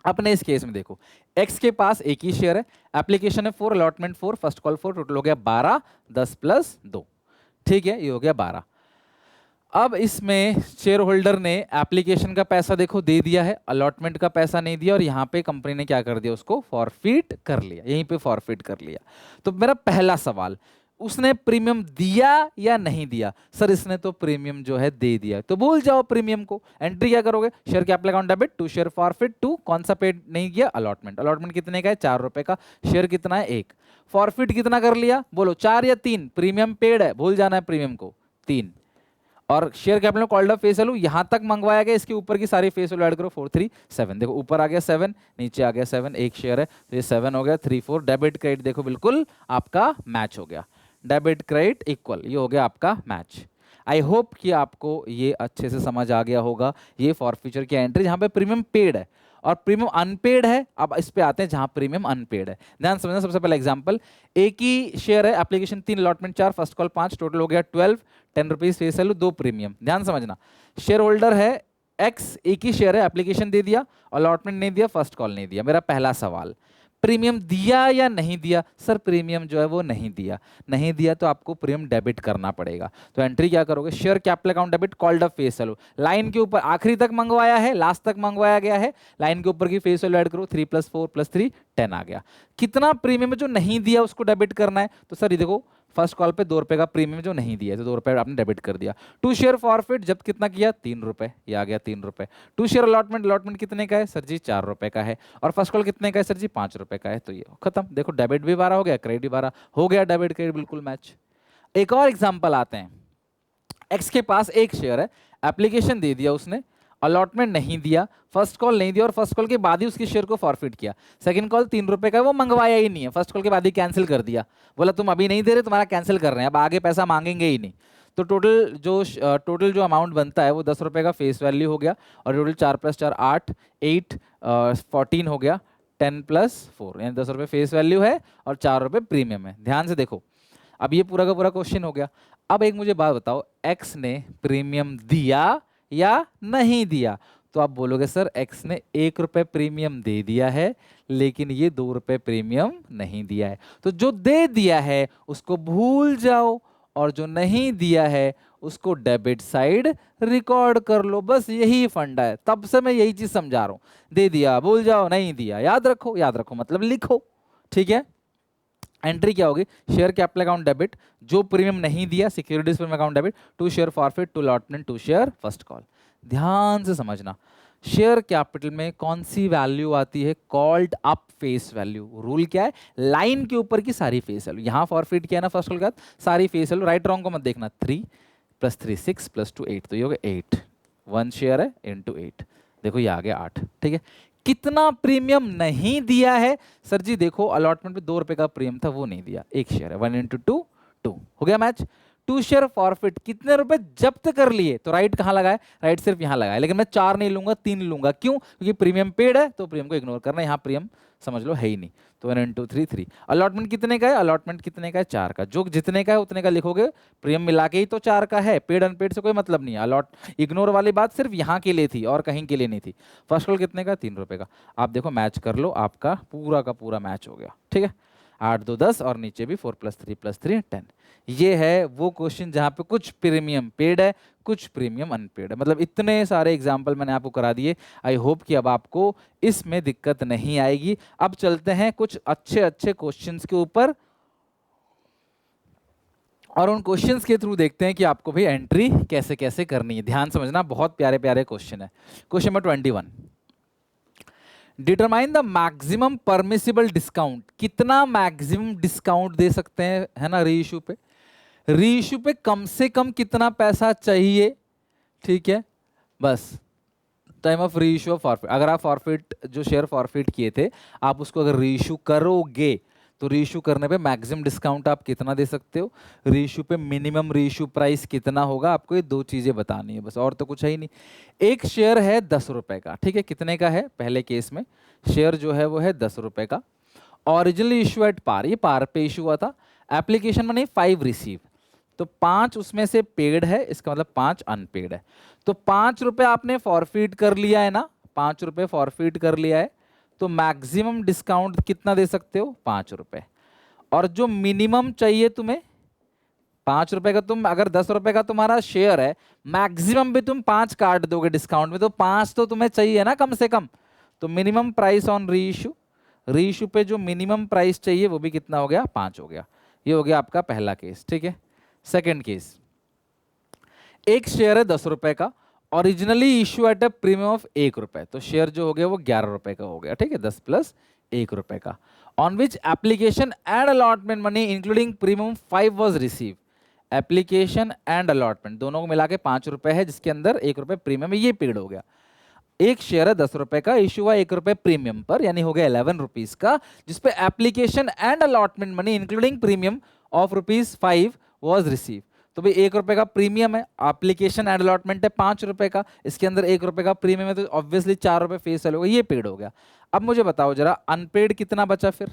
अपने इस केस में देखो एक्स के पास एक ही शेयर है, एप्लीकेशन है 4, अलॉटमेंट 4, फर्स्ट कॉल 4, टोटल हो गया 12, 10 + 2, ठीक है, ये हो गया 12। अब इसमें शेयर होल्डर ने एप्लीकेशन का पैसा देखो दे दिया है, अलॉटमेंट का पैसा नहीं दिया, और यहाँ पे कंपनी ने क्या कर दिया, उसको फॉरफिट कर लिया, यहीं पे फॉरफिट कर लिया। तो मेरा पहला सवाल, उसने प्रीमियम दिया या नहीं दिया, सर इसने तो प्रीमियम जो है दे दिया, तो भूल जाओ प्रीमियम को। एंट्री क्या करोगे, share capital account debit, 2 share forfeit, 2 कौन सा पेड नहीं किया, अलॉटमेंट। अलॉटमेंट कितने का है, 4 रुपए का, शेयर कितना है 1, फॉरफिट कितना कर लिया, बोलो 4 या 3, प्रीमियम पेड है, भूल जाना है प्रीमियम को, 3। और शेयर कैपिटल में कॉल्ड अप फेस वैल्यू यहां तक मंगवाया गया, इसके ऊपर की सारी फेस वैल्यू ऐड करो 4 3 7, देखो ऊपर आ गया 7, नीचे आ गया 7, एक शेयर है तो ये 7 हो गया 3 4, डेबिट क्रेडिट देखो बिल्कुल आपका मैच हो गया, डेबिट क्रेडिट इक्वल, ये हो गया आपका मैच। आई होप कि आपको ये अच्छे से समझ आ गया होगा। ये फॉरफीचर की एंट्री जहां पे प्रीमियम पेड है और प्रीमियम अनपेड है। अब इस पे आते हैं जहां प्रीमियम अनपेड है, ध्यान समझना। सबसे पहला एग्जांपल, एक ही शेयर है, application 3, allotment 4, first call 5, total हो गया 12, 10 रुपीज फेस वैल्यू, 2 प्रीमियम। ध्यान समझना, शेयर होल्डर है एक्स, एक ही शेयर है, एप्लीकेशन दे दिया, अलॉटमेंट नहीं दिया, फर्स्ट कॉल नहीं दिया। मेरा पहला सवाल, प्रीमियम दिया या नहीं दिया? सर प्रीमियम जो है वो नहीं दिया, नहीं दिया तो आपको प्रीमियम डेबिट करना पड़ेगा। तो एंट्री क्या करोगे, share capital account debit called up face value, line के ऊपर आखिरी तक मंगवाया है, लास्ट तक मंगवाया गया है, लाइन के ऊपर की फेस वैल्यू ऐड करो, 3 + 4 + 3 10 आ गया। कितना प्रीमियम जो नहीं दिया उसको डेबिट करना है, तो सर ये देखो फर्स्ट कॉल पे 2 रुपए का प्रीमियम जो नहीं दिया है तो 2 रुपए आपने डेबिट कर दिया। 2 शेयर फॉरफिट जब कितना किया, 3 रुपए, ये आ गया 3 रुपए। 2 शेयर अलॉटमेंट, अलॉटमेंट कितने का है सर जी, 4 रुपए का है, और फर्स्ट कॉल कितने का है सर जी, 5 रुपए का है, तो ये खत्म। देखो डेबिट भी 12 हो गया, क्रेडिट भी 12 हो गया, डेबिट क्रेडिट बिल्कुल मैच। एक और एग्जाम्पल आते हैं, एक्स के पास एक शेयर है, एप्लीकेशन दे दिया उसने, अलॉटमेंट नहीं दिया, फर्स्ट कॉल नहीं दिया, और फर्स्ट कॉल के बाद ही उसके शेयर को फॉरफिट किया। सेकंड कॉल 3 रुपए का, वो मंगवाया ही नहीं है, फर्स्ट कॉल के बाद ही कैंसिल कर दिया, बोला तुम अभी नहीं दे रहे, तुम्हारा कैंसिल कर रहे हैं, अब आगे पैसा मांगेंगे ही नहीं। तो टोटल जो अमाउंट बनता है वो 10 रुपए का फेस वैल्यू हो गया, और टोटल 4 + 4 8 8 14 हो गया, 10 + 4 यानी 10 रुपए फेस वैल्यू है और 4 रुपए प्रीमियम है। ध्यान से देखो, अब ये पूरा का पूरा क्वेश्चन हो गया। अब एक मुझे बात बताओ, एक्स ने प्रीमियम दिया या नहीं दिया? तो आप बोलोगे सर एक्स ने 1 रुपए प्रीमियम दे दिया है, लेकिन ये 2 रुपए प्रीमियम नहीं दिया है। तो जो दे दिया है उसको भूल जाओ, और जो नहीं दिया है उसको डेबिट साइड रिकॉर्ड कर लो, बस यही फंडा है। तब से मैं यही चीज समझा रहा हूं, दे दिया भूल जाओ, नहीं दिया याद रखो, याद रखो मतलब लिखो, ठीक है। एंट्री क्या होगी, शेयर कैपिटल अकाउंट डेबिट, जो प्रीमियम नहीं दिया securities premium account debit, 2 share forfeit, 2 allotment, 2 share first call. ध्यान से समझना, शेयर कैपिटल में कौन सी वैल्यू आती है, called up face value. Rule क्या है, लाइन के ऊपर की सारी फेस वैल्यू, यहां फॉरफिट किया ना फर्स्ट कॉल के बाद, सारी फेस वैल्यू, राइट रॉन्ग को मत देखना, 3 + 3 6 + 2 8, तो ये हो गया 8, 1 शेयर है इंटू 8, देखो ये आ गया 8, ठीक है। कितना प्रीमियम नहीं दिया है सर जी, देखो अलॉटमेंट पे 2 रुपए का प्रीमियम था, वो नहीं दिया, एक शेयर है, 1 × 2 2 हो गया मैच। 2 शेयर फॉरफिट, कितने रुपए जब्त कर लिए, तो राइट कहां लगाए, राइट सिर्फ यहां लगाए, लेकिन मैं 4 नहीं लूंगा, 3 लूंगा, क्यों, क्योंकि प्रीमियम पेड है तो प्रीमियम को इग्नोर करना, यहां प्रीमियम समझ लो है ही नहीं, तो 1 × 3 3। अलॉटमेंट कितने का है, अलॉटमेंट कितने का है, 4 का, जो जितने का है उतने का लिखोगे, प्रीमियम मिला के ही तो 4 का है, पेड अनपेड से कोई मतलब नहीं है। अलॉट इग्नोर वाली बात सिर्फ यहाँ के लिए थी और कहीं के लिए नहीं थी। फर्स्ट कॉल कितने का, 3 रुपए का, आप देखो मैच कर लो, आपका पूरा का पूरा मैच हो गया, ठीक है। 8 2 10 और नीचे भी 4 + 3 + 3 10। ये है वो क्वेश्चन जहां पे कुछ प्रीमियम पेड है, कुछ प्रीमियम अनपेड है, मतलब इतने सारे एग्जाम्पल मैंने आपको करा दिए। आई होप कि अब आपको इसमें दिक्कत नहीं आएगी। अब चलते हैं कुछ अच्छे अच्छे क्वेश्चंस के ऊपर, और उन क्वेश्चंस के थ्रू देखते हैं कि आपको भी एंट्री कैसे कैसे करनी है। ध्यान समझना, बहुत प्यारे प्यारे क्वेश्चन है। Question number 21, determine the maximum permissible discount, कितना मैक्सिमम डिस्काउंट दे सकते हैं, है ना, रीइश्यू पे। रीइश्यू पे कम से कम कितना पैसा चाहिए, ठीक है, बस time of reissue of forfeit. अगर आप फॉरफिट जो शेयर फॉरफिट किए थे, आप उसको अगर रीइश्यू करोगे तो रीइश्यू करने पे मैक्सिमम डिस्काउंट आप कितना दे सकते हो, रीइश्यू पे मिनिमम रीइश्यू प्राइस कितना होगा, आपको ये 2 चीजें बतानी है बस, और तो कुछ है ही नहीं। एक शेयर है 10 रुपए का, ठीक है, कितने का है, पहले केस में शेयर जो है वो है 10 रुपए का, ओरिजिनली इशू एट पार, ये पार पे इशू हुआ था, एप्लीकेशन मनी 5 रिसीव, तो 5 उसमें से पेड है, इसका मतलब 5 अनपेड है। तो 5 रुपए आपने फॉरफिट कर लिया है ना, 5 रुपए फॉरफिट कर लिया है, तो मैक्सिमम डिस्काउंट कितना दे सकते हो, 5 रुपए। और जो मिनिमम चाहिए तुम्हें 5 रुपए का, तुम अगर 10 रुपए का तुम्हारा शेयर है, मैक्सिमम भी तुम 5 काट दोगे डिस्काउंट में, तो 5 तो तुम्हें चाहिए ना कम से कम। तो minimum price on reissue, reissue पे जो मिनिमम प्राइस चाहिए वो भी कितना हो गया, 5 हो गया। ये हो गया आपका पहला केस, ठीक है। सेकेंड केस, एक शेयर है 10 रुपए का, originally issue at a premium of 1 रुपए, तो शेयर जो हो गया वो 11 रुपए का हो गया, ठीक है, 10 + 1 रुपए का, on which application and allotment money including premium 5 was receive. Application and allotment दोनों को मिला के 5 रुपए है, जिसके अंदर 1 रुपए प्रीमियम है, ये पेड हो गया। एक शेयर है 10 रुपए का, इशू हुआ 1 रुपए प्रीमियम पर, यानी हो गया 11 रुपीज का, जिसपे application and allotment money including premium of ₹5 was receive. तो भाई 1 रुपए का प्रीमियम है, एप्लीकेशन एंड अलॉटमेंट है 5 रुपए का, इसके अंदर 1 रुपए का प्रीमियम है, तो ऑब्वियसली 4 रुपए फेस वैल्यू होगा, ये पेड हो गया। अब मुझे बताओ जरा अनपेड कितना बचा फिर,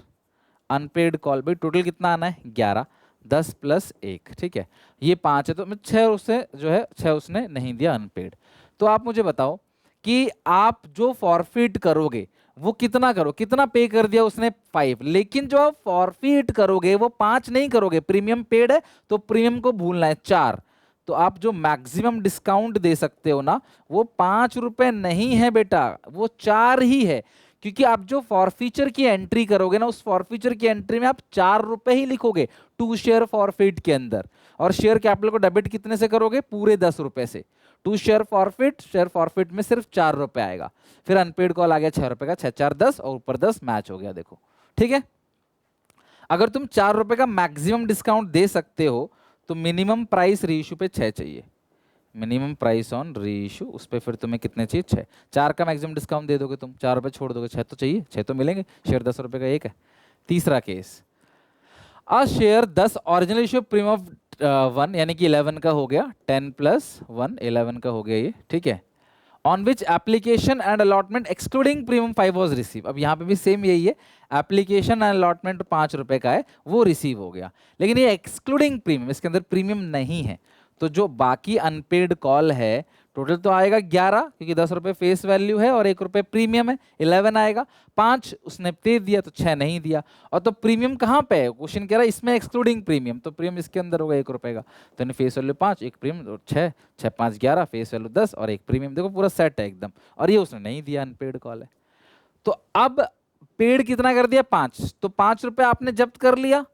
अनपेड कॉल, भाई टोटल कितना आना है 11, 10 + 1, ठीक है, ये 5 है, तो 6 उससे जो है 6 उसने नहीं दिया अनपेड। तो आप मुझे बताओ कि आप जो फॉरफिट करोगे वो कितना करो, कितना पे कर दिया उसने 5, लेकिन जो आप फॉरफिट करोगे वो 5 नहीं करोगे, प्रीमियम पेड है तो प्रीमियम को भूलना है 4। तो आप जो मैक्सिमम डिस्काउंट दे सकते हो ना वो 5 रुपए नहीं है बेटा, वो 4 ही है, क्योंकि आप जो फॉरफीचर की एंट्री करोगे ना उस फॉरफीचर की एंट्री में आप 4 रुपए ही लिखोगे टू शेयर फॉरफिट के अंदर, और शेयर कैपिटल को डेबिट कितने से करोगे, पूरे 10 रुपए से। टू शेयर फॉरफिट में सिर्फ 4 रुपए आएगा, फिर अनपेड कॉल आ गया 6 रुपए का, 6 4 10 और ऊपर 10 मैच हो गया, देखो ठीक है। अगर तुम 4 रुपए का मैक्सिमम डिस्काउंट दे सकते हो तो मिनिमम प्राइस रीइश्यू पे 6 चाहिए, मिनिमम प्राइस ऑन रीइश्यू, उस पर फिर तुम्हें कितने चाहिए 6, 4 का मैक्सिमम डिस्काउंट दे दोगे तुम, 4 रुपए छोड़ दोगे, 6 तो चाहिए, 6 तो मिलेंगे, शेयर 10 रुपए का एक है। तीसरा case, a share 10 original issue premium of 1 यानी कि 11 का हो गया, 10 + 1 11 का हो गया ये, ठीक है, on which application and allotment excluding premium 5 was receive. अब यहाँ पे भी सेम यही है, एप्लीकेशन एंड अलॉटमेंट 5 रुपए का है वो रिसीव हो गया, लेकिन ये एक्सक्लूडिंग प्रीमियम, इसके अंदर प्रीमियम नहीं है, तो जो बाकी अनपेड कॉल है टोटल तो आएगा 11, क्योंकि 10 रुपए फेस वैल्यू है और 1 रुपए प्रीमियम है, 11 आएगा, 5 उसने दे दिया तो 6 नहीं दिया। और तो प्रीमियम कहाँ पे है, क्वेश्चन कह रहा है इसमें एक्सक्लूडिंग प्रीमियम, तो प्रीमियम इसके अंदर होगा 1 रुपए का, तो face value 5, 1 premium 6, 6 5 11, face value 10 और 1 प्रीमियम, देखो पूरा सेट है एकदम, और ये उसने नहीं दिया, अनपेड कॉल है। तो अब पेड कितना कर दिया 5, तो 5 रुपए आपने जब्त कर लिया,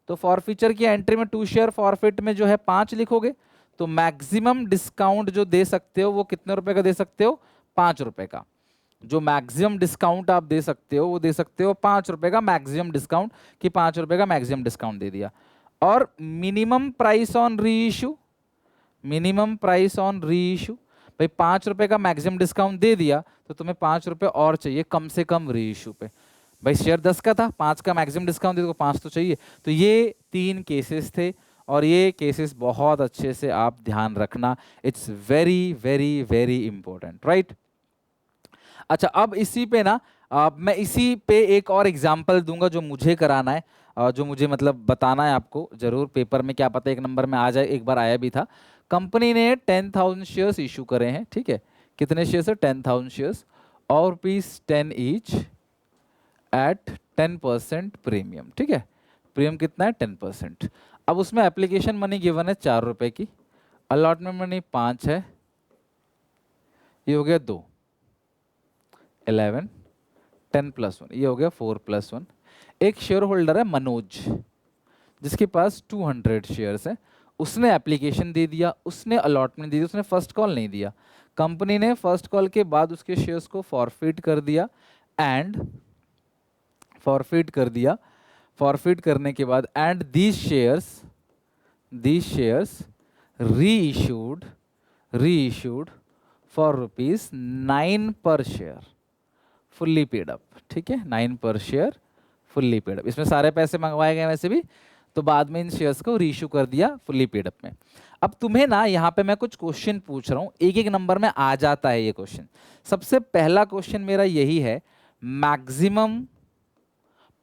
तो फॉरफीचर की एंट्री में टू शेयर फॉरफिट में जो है 5 लिखोगे, तो मैक्सिमम डिस्काउंट जो दे सकते हो वो कितने रुपए का दे सकते हो, 5 रुपए का। जो मैक्सिमम डिस्काउंट आप दे सकते हो वो दे सकते हो 5 रुपए का मैक्सिमम डिस्काउंट, कि 5 रुपए का मैक्सिमम डिस्काउंट दे दिया। और मिनिमम प्राइस ऑन री इशू, मिनिमम प्राइस ऑन री इशू, भाई 5 रुपए का मैक्सिमम डिस्काउंट दे दिया तो तुम्हें 5 रुपए और चाहिए कम से कम री इशू पे, भाई शेयर 10 का था, 5 का मैक्सिमम डिस्काउंट दे तो 5 तो चाहिए। तो ये 3 केसेस थे, और ये केसेस बहुत अच्छे से आप ध्यान रखना, it's very very very important, right. अच्छा, अब इसी पे ना मैं इसी पे एक और एग्जांपल दूंगा जो मुझे कराना है, जो मुझे मतलब बताना है आपको, जरूर पेपर में क्या पता 1 नंबर में आ जाए, एक बार आया भी था। कंपनी ने 10,000 शेयर्स इशू करे हैं, ठीक है, कितने शेयर्स है 10,000 शेयर्स और ₹10 ईच एट 10% प्रीमियम, ठीक है, प्रीमियम कितना है 10%। अब उसमें एप्लीकेशन मनी गिवन है 4 रुपए की, अलॉटमेंट मनी 5 है, ये हो गया 2, 11, 10 + 1, ये हो गया 4 + 1। एक शेयर होल्डर है मनोज, जिसके पास 200 शेयर्स है, उसने एप्लीकेशन दे दिया, उसने अलॉटमेंट दे दी, उसने फर्स्ट कॉल नहीं दिया, कंपनी ने फर्स्ट कॉल के बाद उसके शेयर्स को फॉरफिट कर दिया, एंड फॉरफिट कर दिया, फॉरफिट करने के बाद and these shares reissued for ₹9 पर शेयर फुल्ली पेड अप, ठीक है, 9 पर शेयर फुल्ली पेड अप, इसमें सारे पैसे मंगवाए गए वैसे भी, तो बाद में इन शेयर्स को रीइश्यू कर दिया फुल्ली पेड अप में। अब तुम्हें ना यहाँ पे मैं कुछ क्वेश्चन पूछ रहा हूँ, एक एक नंबर में आ जाता है ये क्वेश्चन। सबसे पहला क्वेश्चन मेरा यही है, मैक्सिमम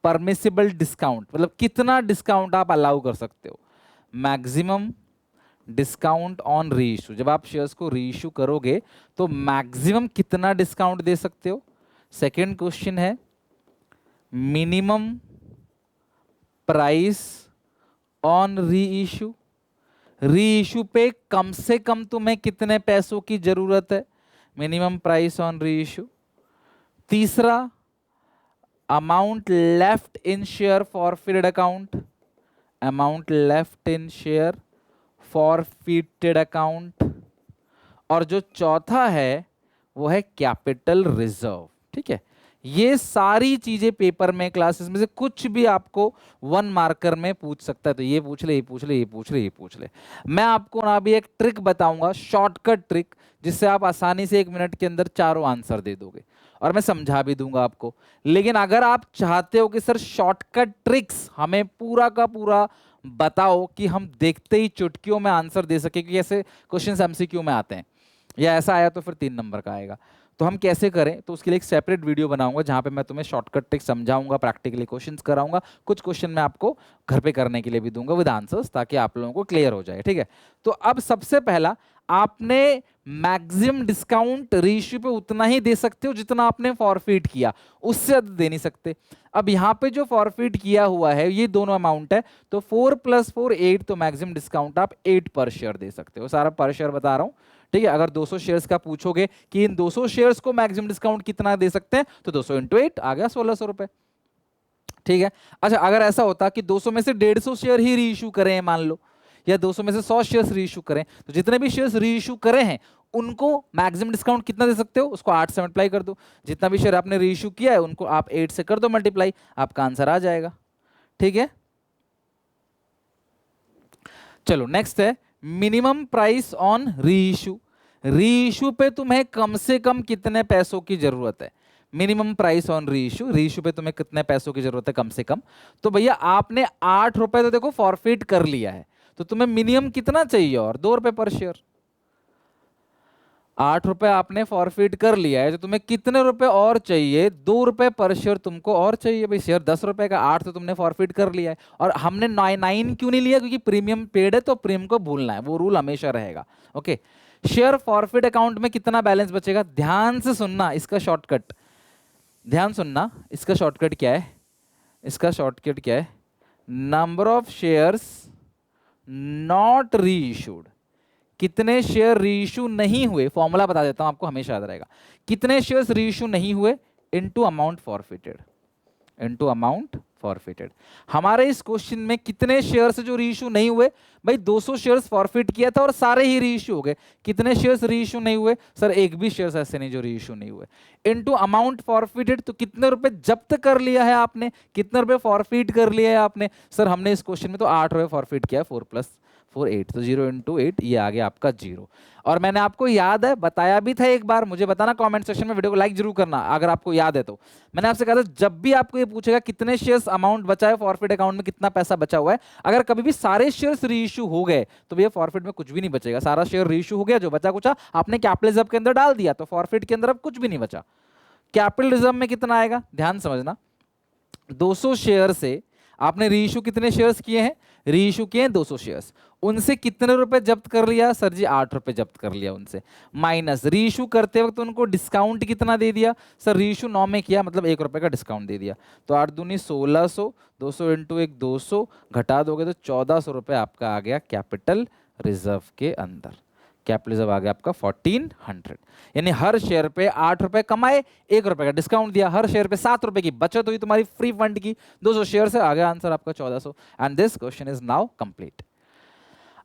परमिसिबल डिस्काउंट, मतलब कितना डिस्काउंट आप अलाउ कर सकते हो, मैक्सिमम डिस्काउंट ऑन रीइश्यू, जब आप शेयर्स को रीइश्यू करोगे तो मैक्सिमम कितना डिस्काउंट दे सकते हो। सेकंड क्वेश्चन है, minimum price on reissue, reissue पे कम से कम तुम्हें कितने पैसों की जरूरत है, मिनिमम प्राइस ऑन रीइश्यू। तीसरा, amount left in share forfeited account, amount left in share forfeited account, और जो चौथा है वो है कैपिटल रिजर्व, ठीक है, ये सारी चीजें पेपर में, क्लासेस में से कुछ भी आपको 1 मार्कर में पूछ सकता है। तो ये पूछ ले, ये पूछ ले, ये पूछ ले, ये पूछ ले। मैं आपको ना अभी एक ट्रिक बताऊंगा, शॉर्टकट ट्रिक, जिससे आप आसानी से 1 मिनट के अंदर चारों आंसर दे दोगे, और मैं समझा भी दूंगा आपको। लेकिन अगर आप चाहते हो कि सर शॉर्टकट ट्रिक्स हमें पूरा का पूरा बताओ कि हम देखते ही चुटकियों में आंसर दे सके, कि ऐसे क्वेश्चन एमसीक्यू में आते हैं, या ऐसा आया तो फिर 3 नंबर का आएगा, तो हम कैसे करें, तो उसके लिए एक सेपरेट वीडियो बनाऊंगा जहां पे मैं तुम्हें शॉर्टकट ट्रिक समझाऊंगा, प्रैक्टिकली क्वेश्चंस कराऊंगा, कुछ क्वेश्चन मैं आपको घर पे करने के लिए भी दूंगा विद आंसर्स, ताकि आप लोगों को क्लियर हो जाए। ठीक है, तो अब सबसे पहला, आपने मैक्सिमम डिस्काउंट रेशियो पे उतना ही दे सकते हो जितना आपने फॉरफिट किया, उससे अधिक दे नहीं सकते। अब यहाँ पे जो फॉरफिट किया हुआ है ये दोनों अमाउंट है, तो 4 + 4 8, तो मैक्सिमम डिस्काउंट आप 8 पर शेयर दे सकते हो। सारा पर शेयर बता रहा हूँ, ठीक है। अगर 200 शेयर्स का पूछोगे कि इन 200 शेयर्स को मैक्सिमम डिस्काउंट कितना दे सकते हैं, तो 200 × 8 आ गया 1600 रुपए। ठीक है। अच्छा, अगर ऐसा होता कि 200 में से 150 शेयर ही री इशू करें मान लो, या 200 में से 100 शेयर्स री इशू करें, तो जितने भी शेयर्स री इशू करे हैं उनको मैक्सिमम डिस्काउंट कितना दे सकते हो, उसको 8 से मल्टीप्लाई कर दो। जितना भी शेयर आपने री इशू किया है उनको आप 8 से कर दो मल्टीप्लाई, आपका आंसर आ जाएगा। ठीक है, चलो नेक्स्ट है मिनिमम प्राइस ऑन री इशू। री इशू पे तुम्हें कम से कम कितने पैसों की जरूरत है? मिनिमम प्राइस ऑन री इशू, री इशू पे तुम्हें कितने पैसों की जरूरत है कम से कम? तो भैया आपने 8 रुपए तो देखो फॉरफिट कर लिया है, तो तुम्हें मिनिमम कितना चाहिए? और 2 रुपए पर शेयर। 8 रुपए आपने फॉरफिट कर लिया है, तो तुम्हें कितने रुपए और चाहिए? 2 रुपए पर शेयर तुमको और चाहिए। भाई शेयर 10 रुपए का, 8 तो तुमने फॉरफिट कर लिया है। और हमने 9 क्यों नहीं लिया? क्योंकि प्रीमियम पेड है, तो प्रीमियम को भूलना है, वो रूल हमेशा रहेगा। ओके, शेयर फॉरफिट अकाउंट में कितना बैलेंस बचेगा? ध्यान से सुनना इसका शॉर्टकट, ध्यान सुनना इसका शॉर्टकट क्या है, इसका शॉर्टकट क्या है? नंबर ऑफ शेयर्स नॉट री इशूड, कितने शेयर रीइश्यू नहीं हुए, फॉर्मूला बता देता हूं आपको, हमेशा याद रहेगा। कितने शेयर्स रीइश्यू नहीं हुए into amount forfeited, into amount forfeited. हमारे इस क्वेश्चन में कितने शेयर्स जो रीइश्यू नहीं हुए? भाई 200 शेयर्स फॉरफिट किया था और सारे ही रीइश्यू हो गए। कितने शेयर्स रीइश्यू नहीं हुए? सर एक भी शेयर्स ऐसे नहीं जो रीइश्यू नहीं हुए। इनटू अमाउंट फॉरफिटेड, तो कितने रुपए जब्त कर लिया है आपने, कितने रुपए फॉरफिट कर लिया है आपने? सर हमने इस क्वेश्चन में तो 8 रुपए फॉरफिट किया, 4 + 4 8, तो 0 × 8 ये आ गया आपका 0। और मैंने आपको याद है बताया भी था एक बार, मुझे बताना कमेंट सेक्शन में, वीडियो को लाइक जरूर करना अगर आपको याद है तो। मैंने आपसे कहा था जब भी आपको ये पूछेगा कितने शेयर्स अमाउंट बचा है फॉरफिट अकाउंट में, कितना पैसा बचा हुआ है, अगर कभी भी सारे शेयर्स रीइश्यू हो गए तो भैया फॉरफिट में कुछ भी नहीं बचेगा। सारा शेयर रीइश्यू हो गया, जो बचा कुचा आपने कैपिटल रिजर्व के अंदर डाल दिया, तो फॉरफिट के अंदर अब कुछ भी नहीं बचा। कैपिटल रिजर्व में कितना आएगा ध्यान समझना, 200 शेयर से आपने रीइश्यू कितने शेयर्स किए हैं? रीइश्यू किए हैं 200 शेयर्स, उनसे कितने रुपए जब्त कर लिया? सर जी 8 रुपए जब्त कर लिया उनसे, माइनस रीइश्यू करते वक्त उनको डिस्काउंट कितना दे दिया? सर रीइश्यू 9 में किया, मतलब 1 रुपए का डिस्काउंट दे दिया, तो 8 दूनी 1600, 200 × 1 200, घटा दोगे तो 1400 रुपए आपका आ गया कैपिटल रिजर्व के अंदर। कैपिटल रिजर्व आ गया आपका 1400, यानी हर शेयर पे 8 रुपए कमाए, 1 रुपए का डिस्काउंट दिया, हर शेयर पे 7 रुपए की बचत हुई तुम्हारी फ्री फंड की। 200 शेयर से आ गया आंसर आपका 1400, and this question is now complete.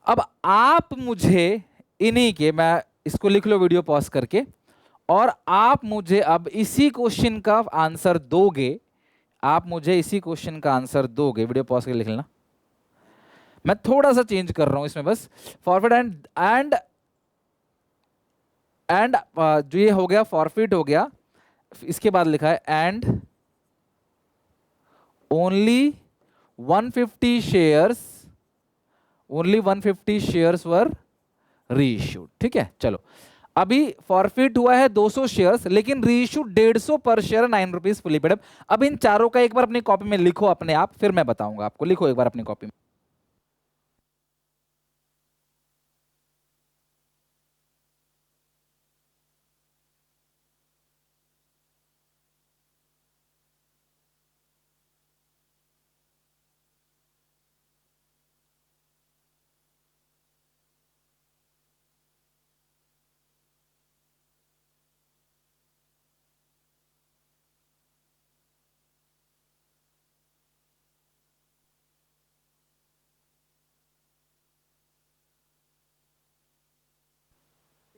अब आप मुझे इन्हीं के, मैं इसको लिख लो वीडियो पॉज करके, और आप मुझे अब इसी क्वेश्चन का आंसर दोगे, आप मुझे इसी क्वेश्चन का आंसर दोगे, वीडियो पॉज करके लिख लेना। मैं थोड़ा सा चेंज कर रहा हूं इसमें बस, फॉरवर्ड एंड जो ये हो गया फॉरफिट हो गया, इसके बाद लिखा है and only 150 shares, only 150 shares were reissued. ठीक है, चलो अभी फॉरफिट हुआ है 200 शेयर्स, लेकिन रीइश्यू 150 पर शेयर, 9 रुपीज फुली पेड। अब इन चारों का एक बार अपनी कॉपी में लिखो अपने आप, फिर मैं बताऊंगा आपको, लिखो एक बार अपनी कॉपी में।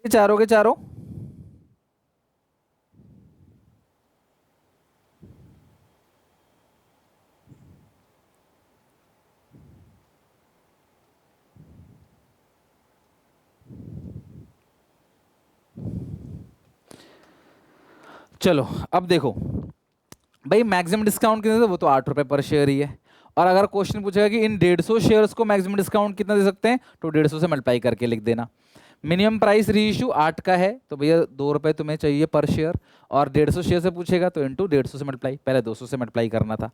ये चारों के चारों चलो अब देखो भाई, मैक्सिमम डिस्काउंट कितने थे, वो तो 8 रुपए पर शेयर ही है। और अगर क्वेश्चन पूछेगा कि इन 150 शेयर्स को मैक्सिमम डिस्काउंट कितना दे सकते हैं, तो 150 से मल्टीप्लाई करके लिख देना। मिनिमम प्राइस री इशू 8 का है, तो भैया 2 रुपए तुम्हें चाहिए पर शेयर, और 150 शेयर से पूछेगा तो इंटू 150 से मल्टीप्लाई, पहले 200 से मल्टीप्लाई करना था।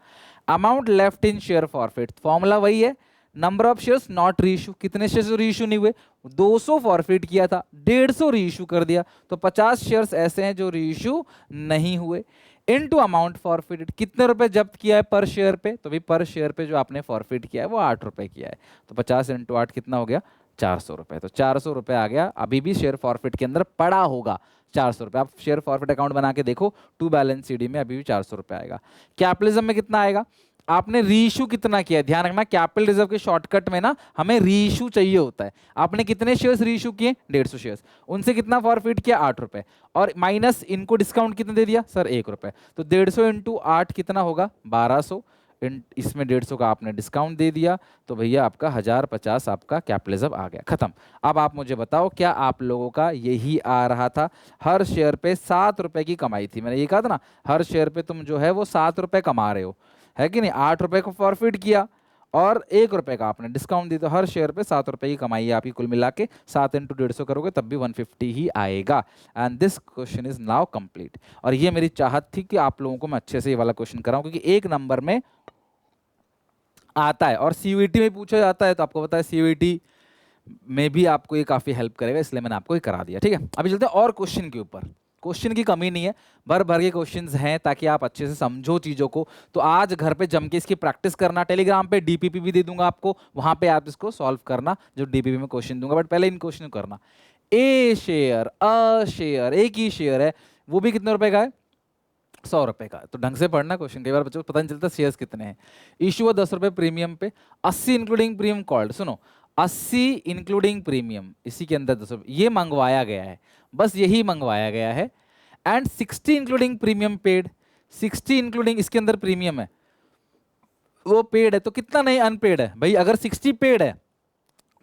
Amount left in share forfeit, formula वही है, नंबर ऑफ शेयर्स नॉट री इशू, कितने शेयर्स री इशू नहीं हुए, 200 फॉरफिट किया था, 150 री इशू कर दिया, तो 50 शेयर्स ऐसे हैं जो री इशू नहीं हुए। इनटू अमाउंट फॉरफिटेड, कितने रुपए जब्त किया है पर शेयर पे, तो भाई पर शेयर पे जो आपने फॉरफिट किया है वो 8 रुपए किया है, तो 50 इंटू 8 कितना हो गया, 400 रुपए। तो 400 रुपए आ गया, अभी भी शेयर फॉरफिट के अंदर पड़ा होगा 400 रुपए। आप शेयर फॉरफिट अकाउंट बना के देखो, टू बैलेंस सीडी में अभी भी 400 रुपए आएगा। कैपिटलिज्म में कितना आएगा, आपने रीइशू कितना किया है, ध्यान रखना कैपिटल रिजर्व के शॉर्टकट में ना हमें रीइशू चाहिए होता है। आपने कितने शेयर्स रीइशू किए, 150 शेयर्स, उनसे कितना फॉरफिट किया, 8 रुपए, और माइनस इनको डिस्काउंट कितना दे दिया सर, 1 रुपए, तो 150 इंटू 8 कितना होगा, 1200, इसमें 150 का आपने डिस्काउंट दे दिया, तो भैया आपका 1050 आपका कैपिटलिज्म आ गया, खत्म। अब आप मुझे बताओ, क्या आप लोगों का यही आ रहा था, हर शेयर पे 7 रुपए की कमाई थी, मैंने ये कहा था ना, हर शेयर पे तुम जो है वो 7 रुपए कमा रहे हो, है कि नहीं, 8 रुपए को फॉरफिट किया और 1 रुपए का आपने डिस्काउंट दी, तो हर शेयर पे 7 रुपए की कमाई है आपकी, कुल मिला के 7 इंटू 150 करोगे तब भी 150 ही आएगा। And this question is now complete. और ये मेरी चाहत थी कि आप लोगों को मैं अच्छे से ये वाला क्वेश्चन कराऊं, क्योंकि एक नंबर में आता है और सीयूईटी में पूछा जाता है, तो आपको पता है सीयूईटी में भी आपको ये काफी हेल्प करेगा, इसलिए मैंने आपको ये करा दिया। ठीक है, अभी चलते हैं और क्वेश्चन के ऊपर। क्वेश्चन की कमी नहीं है, भर भर के क्वेश्चंस हैं ताकि आप अच्छे से समझो चीज़ों को। तो आज घर पे जम के इसकी प्रैक्टिस करना, टेलीग्राम पे डीपीपी भी दे दूंगा आपको, वहां पे आप इसको सॉल्व करना, जो डीपीपी में क्वेश्चन दूंगा, बट पहले इन क्वेश्चन को करना। ए शेयर, अ शेयर, एक ही शेयर है, वो भी कितने रुपए का है, 100 रुपए का। तो ढंग से पढ़ना क्वेश्चन, कई बार बच्चों को पता नहीं चलता शेयर्स कितने हैं। इशू हुआ 10 रुपए प्रीमियम पे, 80 इंक्लूडिंग प्रीमियम कॉल्ड, सुनो 80 इंक्लूडिंग प्रीमियम, इसी के अंदर 10 रुपए ये मंगवाया गया है, बस यही मंगवाया गया है। And 60 including premium paid, 60 including इसके अंदर प्रीमियम है वो पेड है, तो कितना नहीं अनपेड है भाई, अगर 60 पेड है,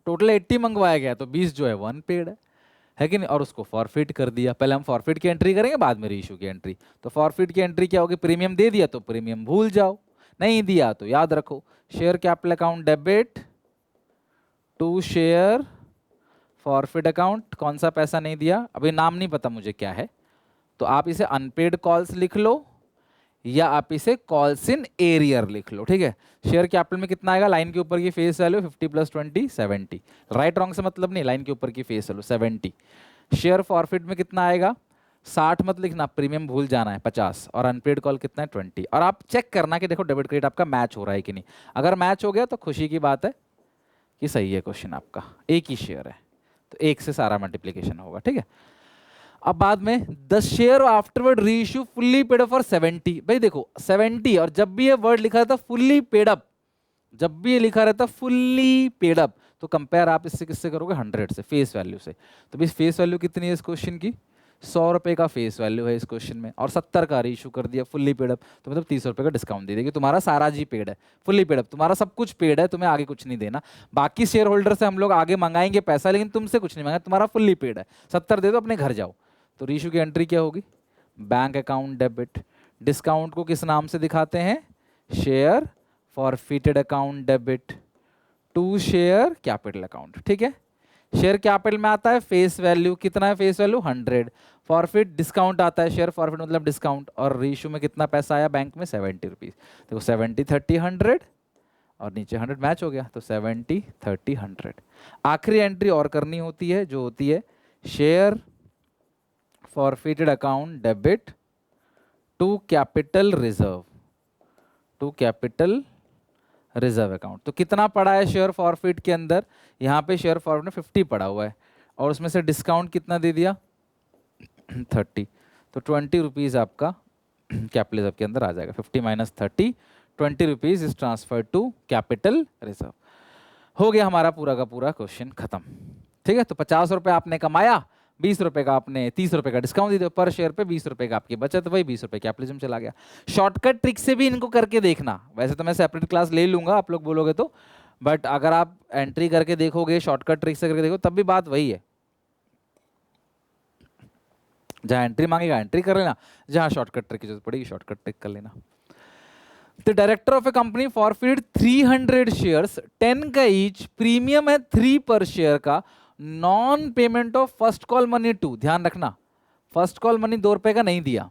टोटल 80 मंगवाया गया, तो 20 जो है वो अनपेड है कि नहीं, और उसको फॉरफिट कर दिया। पहले हम फॉरफिट की एंट्री करेंगे, बाद में रीइशू की एंट्री। तो फॉरफिट की एंट्री क्या होगी, प्रीमियम दे दिया तो प्रीमियम भूल जाओ, नहीं दिया तो याद रखो, share capital account debit to share forfeit account, कौन सा पैसा नहीं दिया, अभी नाम नहीं पता मुझे क्या है, तो आप इसे अनपेड कॉल्स लिख लो या आप इसे कॉल्स इन एरियर लिख लो। ठीक है, शेयर कैपिटल में कितना आएगा, लाइन के ऊपर की फेस वैल्यू 50 + 20 70, राइट रॉन्ग से मतलब नहीं, लाइन के ऊपर की फेस वैल्यू 70। शेयर फॉरफिट में कितना आएगा, 60 मत लिखना, प्रीमियम भूल जाना है 50, और अनपेड कॉल कितना है 20। और आप चेक करना कि देखो डेबिट क्रेडिट आपका मैच हो रहा है कि नहीं, अगर मैच हो गया तो खुशी की बात है कि सही है क्वेश्चन आपका, एक ही शेयर है तो एक से सारा मल्टीप्लीकेशन होगा। ठीक है, अब बाद में the share afterward reissue fully paid up for 70, भाई देखो 70, और जब भी ये वर्ड लिखा रहता फुल्ली पेड अप, जब भी ये लिखा रहता फुल्ली पेड अप, तो कंपेयर आप इससे किससे करोगे, 100 से, फेस वैल्यू से। तो भाई फेस वैल्यू कितनी है इस क्वेश्चन की, 100 रुपए का फेस वैल्यू है इस क्वेश्चन में, और 70 का रीइश्यू कर दिया फुल्ली पेड अप, तो मतलब 30 रुपए का डिस्काउंट दे देगी, तुम्हारा सारा जी पेड है, फुल्ली पेड अप, तुम्हारा सब कुछ पेड है, तुम्हें आगे कुछ नहीं देना। बाकी शेयर होल्डर से हम लोग आगे मंगाएंगे पैसा, लेकिन तुमसे कुछ नहीं मांगा, तुम्हारा फुल्ली पेड है, 70 दे दो अपने घर जाओ। तो रीइश्यू की एंट्री क्या होगी, बैंक अकाउंट डेबिट, डिस्काउंट को किस नाम से दिखाते हैं, share forfeited account debit to share capital account. ठीक है, शेयर कैपिटल में आता है फेस वैल्यू, कितना है फेस वैल्यू 100, फॉरफिट डिस्काउंट आता है, शेयर फॉरफिट मतलब डिस्काउंट, और रीइश्यू में कितना पैसा आया बैंक में 70 रुपीज। देखो 70 30 100 और नीचे 100 मैच हो गया, तो 70 30 100। आखिरी एंट्री और करनी होती है, जो होती है share forfeited account debit to capital reserve, to capital reserve account. तो कितना पड़ा है शेयर फॉरफिट के अंदर, यहाँ पे शेयर फॉरफिट में 50 पड़ा हुआ है, और उसमें से डिस्काउंट कितना दे दिया 30, तो 20 रुपीज़ आपका कैपिटल रिजर्व के अंदर आ जाएगा। 50 - 30 20 rupees is transfer to capital reserve. हो गया हमारा पूरा का पूरा क्वेश्चन खत्म। ठीक है, तो 50 रुपये आपने कमाया, 20 रुपए का आपने 30 रुपए का डिस्काउंट दे दिया, पर शेयर पे 20 रुपए का आपकी बचत, वही 20 रुपए कैपिटलिज्म चला गया। शॉर्टकट ट्रिक से भी इनको करके देखना, वैसे तो मैं सेपरेट क्लास ले लूंगा आप लोग बोलोगे तो, बट अगर आप एंट्री करके देखोगे, शॉर्टकट ट्रिक से करके देखो, तब भी बात वही है। जहाँ एंट्री मांगेगा एंट्री कर लेना, जहाँ शॉर्टकट ट्रिक की जरूरत पड़ेगी शॉर्टकट ट्रिक कर लेना। The director of A company forfeit 300 shares 10 का ईच, प्रीमियम है 3 पर शेयर का, non payment of first call money 2। ध्यान रखना फर्स्ट कॉल मनी 2 रुपए का नहीं दिया,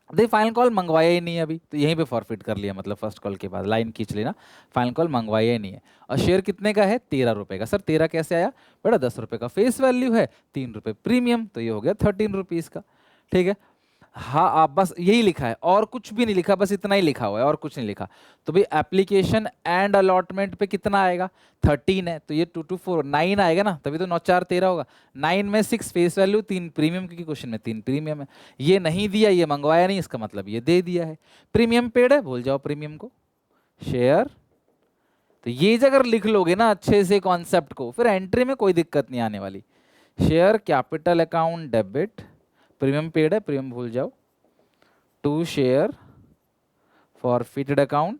देखिए फाइनल कॉल मंगवाया ही नहीं है अभी, तो यहीं पे फॉरफिट कर लिया, मतलब फर्स्ट कॉल के बाद लाइन खींच लेना, फाइनल कॉल मंगवाया ही नहीं है। और शेयर कितने का है? 13 रुपए का। सर 13 कैसे आया? बेटा 10 रुपए का फेस वैल्यू है, 3 रुपए प्रीमियम, तो ये हो गया 13 रुपीज का। ठीक है, हाँ आप बस यही लिखा है और कुछ भी नहीं लिखा, बस इतना ही लिखा हुआ है और कुछ नहीं लिखा। तो भाई एप्लीकेशन एंड अलॉटमेंट पे कितना आएगा? 13 है, तो ये 2 2 4 9 आएगा ना, तभी तो 9 4 13 होगा। 9 में 6 फेस वैल्यू, 3 प्रीमियम, क्योंकि क्वेश्चन में 3 प्रीमियम है। ये नहीं दिया, ये मंगवाया नहीं, इसका मतलब ये दे दिया है। प्रीमियम पेड है, भूल जाओ प्रीमियम को। शेयर, तो ये अगर लिख लोगे ना अच्छे से कॉन्सेप्ट को, फिर एंट्री में कोई दिक्कत नहीं आने वाली। Share capital account debit, premium paid है, प्रीमियम भूल जाओ, to share forfeited account,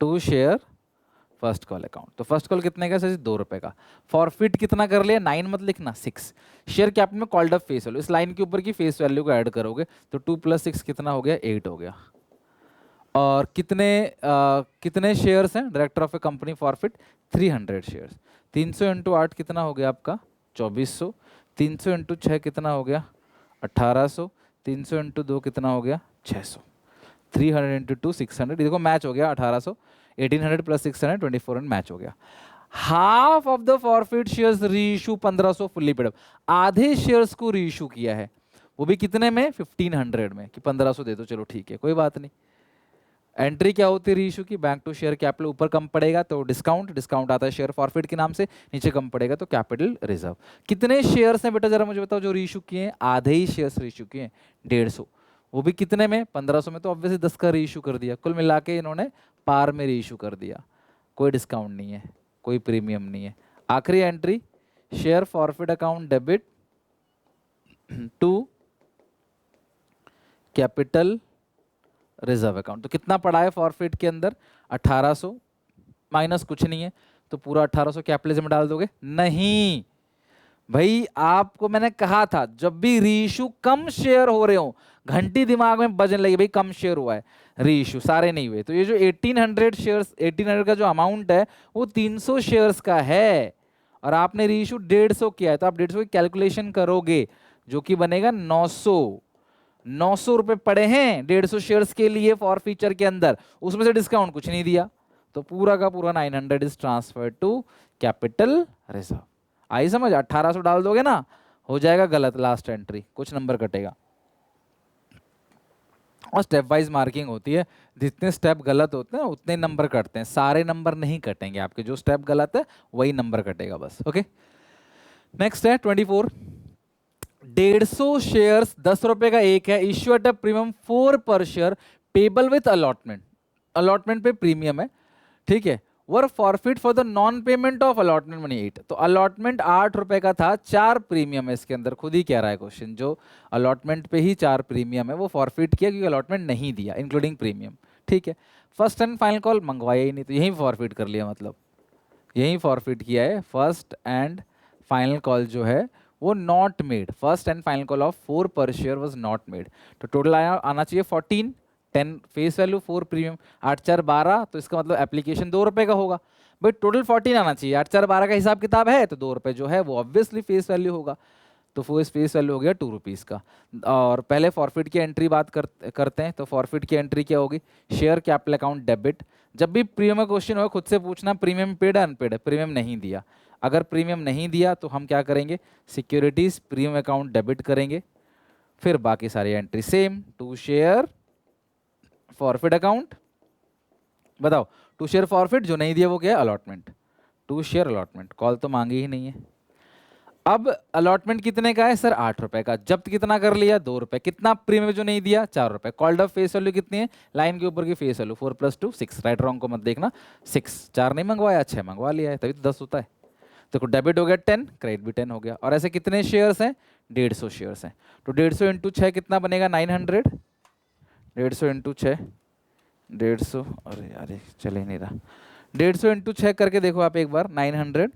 to share first call account. तो फर्स्ट कॉल कितने का? सर 2 रुपए का। फॉरफिट कितना कर लिया? 9 मत लिखना, 6। शेयर कैपिटल में कॉल्ड अप फेस वैल्यू, इस लाइन के ऊपर की फेस वैल्यू को ऐड करोगे तो 2 + 6 कितना हो गया? 8 हो गया। और कितने शेयर्स हैं director of A company forfeit? 300 shares. 300 × 8 कितना हो गया आपका? 2400। 300 × 6 कितना हो गया? 1800। 300 × 2 कितना हो गया? 600। 300 × 2 600, देखो मैच हो गया 1800। 1800 + 600 2400 मैच हो गया। Half of the forfeit shares reissue 1500 fully paid up, आधे शेयर्स को रीइशू किया है, वो भी कितने में? 1500 में, कि 1500 दे दो, चलो ठीक है कोई बात नहीं। एंट्री क्या होती है रीइशू की? बैंक टू शेयर कैपिटल, ऊपर कम पड़ेगा तो डिस्काउंट, डिस्काउंट आता है शेयर फॉरफिट के नाम से, नीचे कम पड़ेगा तो कैपिटल रिजर्व। कितने शेयर्स हैं बेटा जरा मुझे बताओ जो रीइशू किए हैं? आधे ही शेयर्स रीइशू किए हैं, 150, वो भी कितने में? 1500 में, तो ऑब्वियसली 10 का रीइशू कर दिया, कुल मिला के इन्होंने पार में रीइशू कर दिया, कोई डिस्काउंट नहीं है, कोई प्रीमियम नहीं है। आखिरी entry share forfeit account debit to capital reserve account. तो कितना पड़ा है फॉरफिट के अंदर? 1800 माइनस कुछ नहीं है, तो पूरा 1800 कैपिटलिज्म में डाल दोगे? नहीं भाई, आपको मैंने कहा था जब भी रीइशू कम शेयर हो रहे हो, घंटी दिमाग में बजने लगी, भाई कम शेयर हुआ है, रीइशू सारे नहीं हुए। तो ये जो 1800 शेयर्स, 1800 का जो अमाउंट है वो 300 शेयर्स का है, और आपने रीइशू 150 किया है, तो आप 150 की कैलकुलेशन करोगे जो कि बनेगा 900। 900 रुपए पड़े हैं 150 शेयर्स के लिए फॉर फीचर के अंदर, उसमें से डिस्काउंट कुछ नहीं दिया, तो पूरा का पूरा 900 is transfer to capital reserve. आई समझ? 1800 डाल दोगे ना, हो जाएगा गलत लास्ट एंट्री, कुछ नंबर कटेगा। और स्टेप वाइज मार्किंग होती है, जितने स्टेप गलत होते हैं उतने नंबर कटते हैं, सारे नंबर नहीं कटेंगे आपके, जो स्टेप गलत है वही नंबर कटेगा बस। ओके, नेक्स्ट है 24। 150 शेयर्स 10 रुपए का एक है, इश्यू एट अ प्रीमियम 4 पर share, payable with allotment, allotment पे प्रीमियम है, ठीक है। Were forfeit for the non payment of allotment money 8, तो अलॉटमेंट 8 रुपए का था, 4 प्रीमियम है इसके अंदर, खुद ही कह रहा है क्वेश्चन, जो अलॉटमेंट पे ही 4 प्रीमियम है वो फॉरफिट किया क्योंकि अलॉटमेंट नहीं दिया इंक्लूडिंग प्रीमियम, ठीक है। फर्स्ट एंड फाइनल कॉल मंगवाया ही नहीं, तो यहीं फॉरफिट कर लिया, मतलब यहीं फॉरफिट किया है। फर्स्ट एंड फाइनल कॉल जो है वो not made, first and final call of 4 पर शेयर वाज नॉट मेड, तो टोटल आना चाहिए 14, 10 फेस वैल्यू, 4 प्रीमियम, 8 4 12, तो इसका मतलब एप्लीकेशन 2 रुपए का होगा, बट टोटल 14 आना चाहिए, 8 4 12 का हिसाब किताब है, तो 2 रुपए जो है वो ऑब्वियसली फेस वैल्यू होगा, तो फेस वैल्यू हो गया 2 रुपीज़ का। और पहले फॉरफिट की एंट्री बात करते हैं, तो फॉरफिट की एंट्री क्या होगी? शेयर कैपिटल अकाउंट डेबिट, जब भी प्रीमियम का क्वेश्चन हो खुद से पूछना प्रीमियम पेड है अनपेड है, प्रीमियम नहीं दिया, अगर प्रीमियम नहीं दिया तो हम क्या करेंगे? सिक्योरिटीज प्रीमियम अकाउंट डेबिट करेंगे, फिर बाकी सारी entry same, to share forfeit account, बताओ टू शेयर फॉरफिट, जो नहीं दिया वो क्या है? Allotment, to share allotment, call तो मांगी ही नहीं है। अब अलॉटमेंट कितने का है सर? 8 रुपए का, जब्त कितना कर लिया? 2 रुपए, कितना प्रीमियम जो नहीं दिया? 4 रुपए, कॉल्ड अप फेस वैल्यू कितनी है? लाइन के ऊपर की फेस वैल्यू 4 + 2 6, राइट रॉन्ग को मत देखना, 6, 4 नहीं मंगवाया, 6 मंगवा लिया है, तभी तो 10 होता है। तो डेबिट हो गया 10, क्रेडिट भी 10 हो गया। और ऐसे कितने शेयर्स हैं? 150 शेयर्स हैं, तो 150 × 6 कितना बनेगा? 900, 150 × 6, 150, अरे अरे चले नहीं रहा, 150 × 6 करके देखो आप एक बार, 900,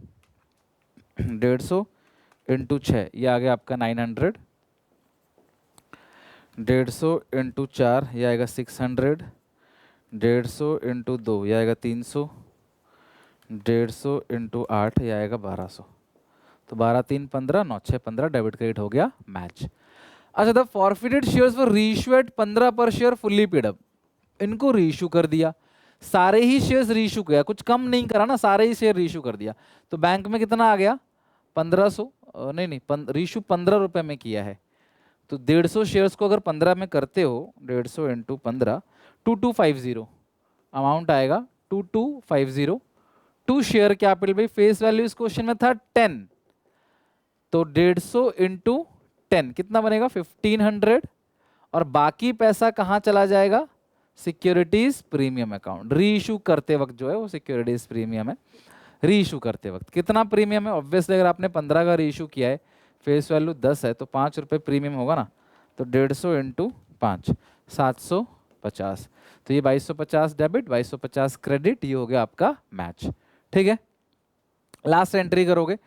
150 इंटू 6, ये आ गया आपका 900। 150 इंटू 4, ये आएगा 600। 150 इंटू 2, ये आएगा 300। 150 इंटू 8, ये आएगा 1200। तो 12 3 15, 9 6 15, डेबिट क्रेडिट हो गया मैच। अच्छा, the forfeited shares were reissue at 15 per share fully paid up. इनको रीइश्यू कर दिया, सारे ही शेयर्स रीइश्यू किया, कुछ कम नहीं करा ना, सारे ही शेयर रीइश्यू कर दिया। तो बैंक में कितना आ गया? 1500, नहीं नहीं, रीइश्यू 15 रुपए में किया है। तो 150 शेयर्स को अगर 15 में करते हो, 150 इंटू 15, 2250 अमाउंट आएगा, 2250। टू शेयर कैपिटल भाई फेस वैल्यू इस क्वेश्चन में था 10, तो 150 इंटू 10 कितना बनेगा? 1500। और बाकी पैसा कहाँ चला जाएगा? Securities premium account. री इशू करते वक्त जो है वो सिक्योरिटीज प्रीमियम है। री इशू करते वक्त कितना प्रीमियम है? ऑब्वियसली अगर आपने 15 का री इशू किया है, फेस वैल्यू 10 है, तो 5 रुपये प्रीमियम होगा ना। तो 150 इंटू 5, 750। तो ये 2250 डेबिट, 2250 क्रेडिट, ये हो गया आपका मैच। ठीक है, लास्ट एंट्री करोगे।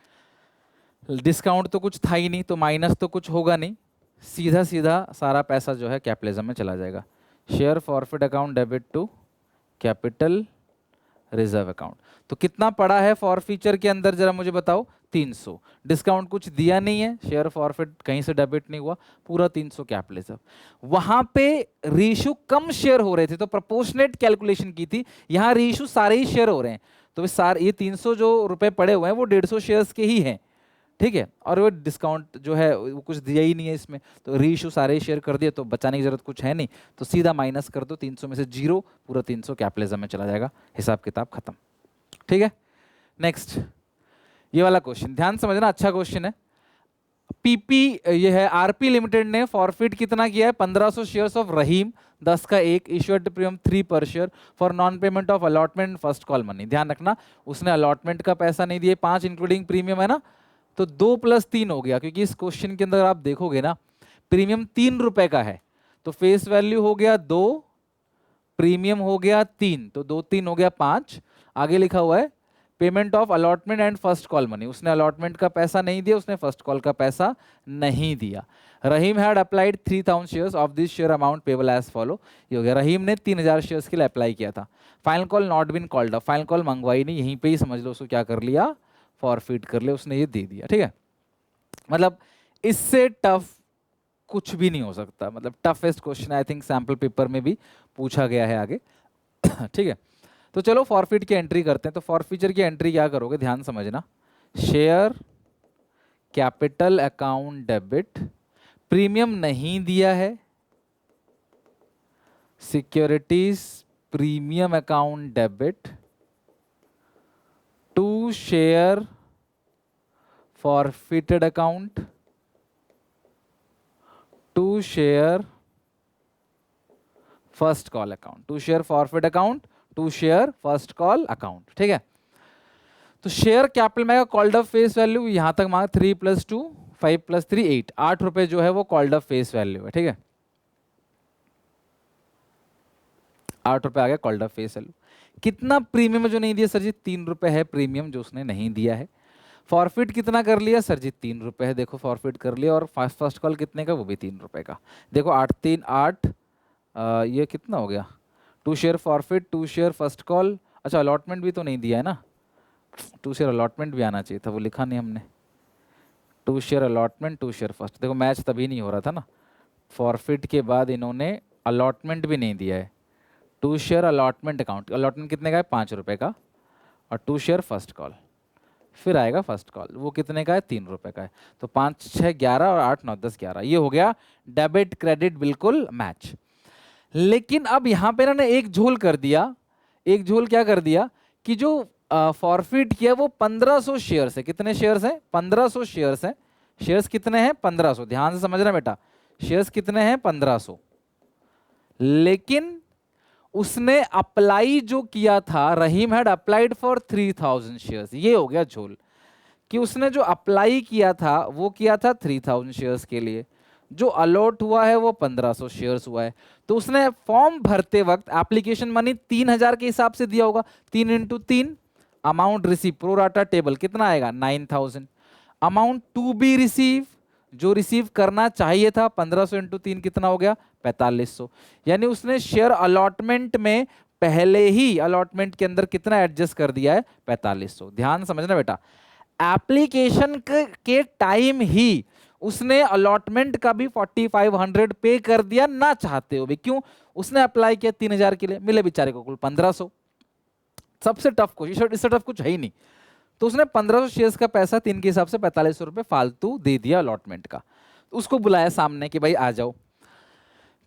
डिस्काउंट तो कुछ था ही नहीं, तो माइनस तो कुछ होगा नहीं, सीधा सीधा सारा पैसा जो है कैपिटलिज्म में चला जाएगा। Share forfeit account debit to capital reserve account. तो कितना पड़ा है फॉरफीचर के अंदर, जरा मुझे बताओ? 300। डिस्काउंट कुछ दिया नहीं है, शेयर फॉरफिट कहीं से डेबिट नहीं हुआ, पूरा 300 कैपिटलिज्म। वहां पे रीइश्यू कम शेयर हो रहे थे तो प्रोपोर्शनेट कैलकुलेशन की थी, यहां रीइश्यू सारे ही शेयर हो रहे हैं, तो ये 300 जो रुपए पड़े हुए हैं वो 150 शेयर्स के ही हैं। ठीक है, और वो डिस्काउंट जो है वो कुछ दिया ही नहीं है इसमें, तो रीइश्यू सारे शेयर कर दिए, तो बचाने की जरूरत कुछ है नहीं, तो सीधा माइनस कर दो, 300 में से 0, पूरा 300 कैपिटलिज्म में चला जाएगा, हिसाब किताब खत्म। ठीक है, नेक्स्ट ये वाला क्वेश्चन ध्यान समझना, अच्छा क्वेश्चन है। पीपी ये है, आरपी लिमिटेड ने फॉरफिट कितना किया है? 1500 शेयर्स ऑफ रहीम 10 का 1 इश्यूड प्रीमियम 3 पर share for non payment of allotment first call money. ध्यान रखना, उसने अलॉटमेंट का पैसा नहीं दिया, 5 इंक्लूडिंग प्रीमियम है ना, तो 2 + 3 हो गया, क्योंकि इस क्वेश्चन के अंदर आप देखोगे ना प्रीमियम 3 रुपए का है, तो फेस वैल्यू हो गया 2, प्रीमियम हो गया 3, तो 2 3 हो गया 5। आगे लिखा हुआ है payment of allotment and first call money, उसने अलॉटमेंट का पैसा नहीं दिया, उसने फर्स्ट कॉल का पैसा नहीं दिया। Rahim had applied 3000 shares of this share amount payable as follow. ये हो गया, रहीम ने 3000 शेयर्स के लिए अप्लाई किया था। Final call not been called up, final call मंगवाई नहीं, यहीं पे ही समझ लो उसको क्या कर लिया, फॉरफिट कर लिया, उसने ये दे दिया। ठीक है, मतलब इससे टफ कुछ भी नहीं हो सकता, मतलब toughest question I think sample paper में भी पूछा गया है आगे। ठीक है, तो चलो फॉरफिट की एंट्री करते हैं। तो फॉरफीचर की एंट्री क्या करोगे, ध्यान समझना। Share capital account debit, premium नहीं दिया है, securities premium account debit to share forfeited account to share first call account, to share forfeit account to share first call account. ठीक है, तो शेयर कैपिटल में कॉल्ड अप फेस वैल्यू यहां तक मांगा 3 + 2 5 + 3 8, 8 रुपए जो है वो कॉल्ड अप फेस वैल्यू है। ठीक है, 8 रुपए आ गया कॉल्ड अप फेस वैल्यू। कितना प्रीमियम जो नहीं दिया सर जी? 3 रुपए है प्रीमियम जो उसने नहीं दिया है। फॉरफिट कितना कर लिया सर जी? 3 रुपए है, देखो फॉरफिट कर लिया। और फर्स्ट कॉल कितने का? वो भी 3 रुपए का। देखो 8 3 8, ये कितना हो गया? 2 share forfeit, 2 share first call. अच्छा, अलॉटमेंट भी तो नहीं दिया है ना, 2 शेयर अलॉटमेंट भी आना चाहिए था, वो लिखा नहीं हमने। 2 शेयर अलॉटमेंट, 2 शेयर फर्स्ट। देखो मैच तभी नहीं हो रहा था ना, फॉरफिट के बाद इन्होंने अलॉटमेंट भी नहीं दिया है। 2 शेयर अलॉटमेंट अकाउंट, अलॉटमेंट कितने का है? 5 रुपए का। और 2 शेयर फर्स्ट कॉल, फिर आएगा फर्स्ट कॉल, वो कितने का है? 3 रुपए का है। तो 5 6 11 और 8 9 10 11, ये हो गया डेबिट क्रेडिट बिल्कुल मैच। लेकिन अब यहाँ पे ना एक झोल कर दिया, एक झोल क्या कर दिया कि जो फॉरफिट किया वो 1500 शेयर्स है। कितने शेयर्स हैं? 1500 शेयर्स हैं। शेयर्स कितने हैं? 1500। ध्यान से समझना बेटा, शेयर्स कितने हैं? 1500। लेकिन उसने अप्लाई जो किया था, रहीम हैड अप्लाइड फॉर 3000 शेयर्स। ये हो गया झोल कि उसने जो अप्लाई किया था वो किया था 3000 शेयर्स के लिए, जो अलॉट हुआ है वो 1500 शेयर्स हुआ है। तो उसने फॉर्म भरते वक्त एप्लीकेशन मनी 3000 के हिसाब से दिया होगा, 3 × 3 अमाउंट रिसीव प्रोराटा टेबल कितना आएगा? 9000। अमाउंट टू बी रिसीव, जो रिसीव करना चाहिए था 1500 इंटू 3 कितना हो गया 4500, यानी उसने शेयर अलॉटमेंट में पहले ही अलॉटमेंट के अंदर कितना एडजस्ट कर दिया है 4500। ध्यान समझना बेटा, एप्लीकेशन के टाइम ही उसने अलॉटमेंट का भी 4500 पे कर दिया ना चाहते हो भी। क्यों? उसने अप्लाई किया 3000 के लिए, मिले बेचारे को कुल 1500। सबसे टफ क्वेश्चन, इससे टफ कुछ है ही नहीं। तो उसने 1500 शेयर्स का पैसा 3 के हिसाब से 4500 रुपए फालतू दे दिया अलॉटमेंट का। उसको बुलाया सामने कि भाई आ जाओ,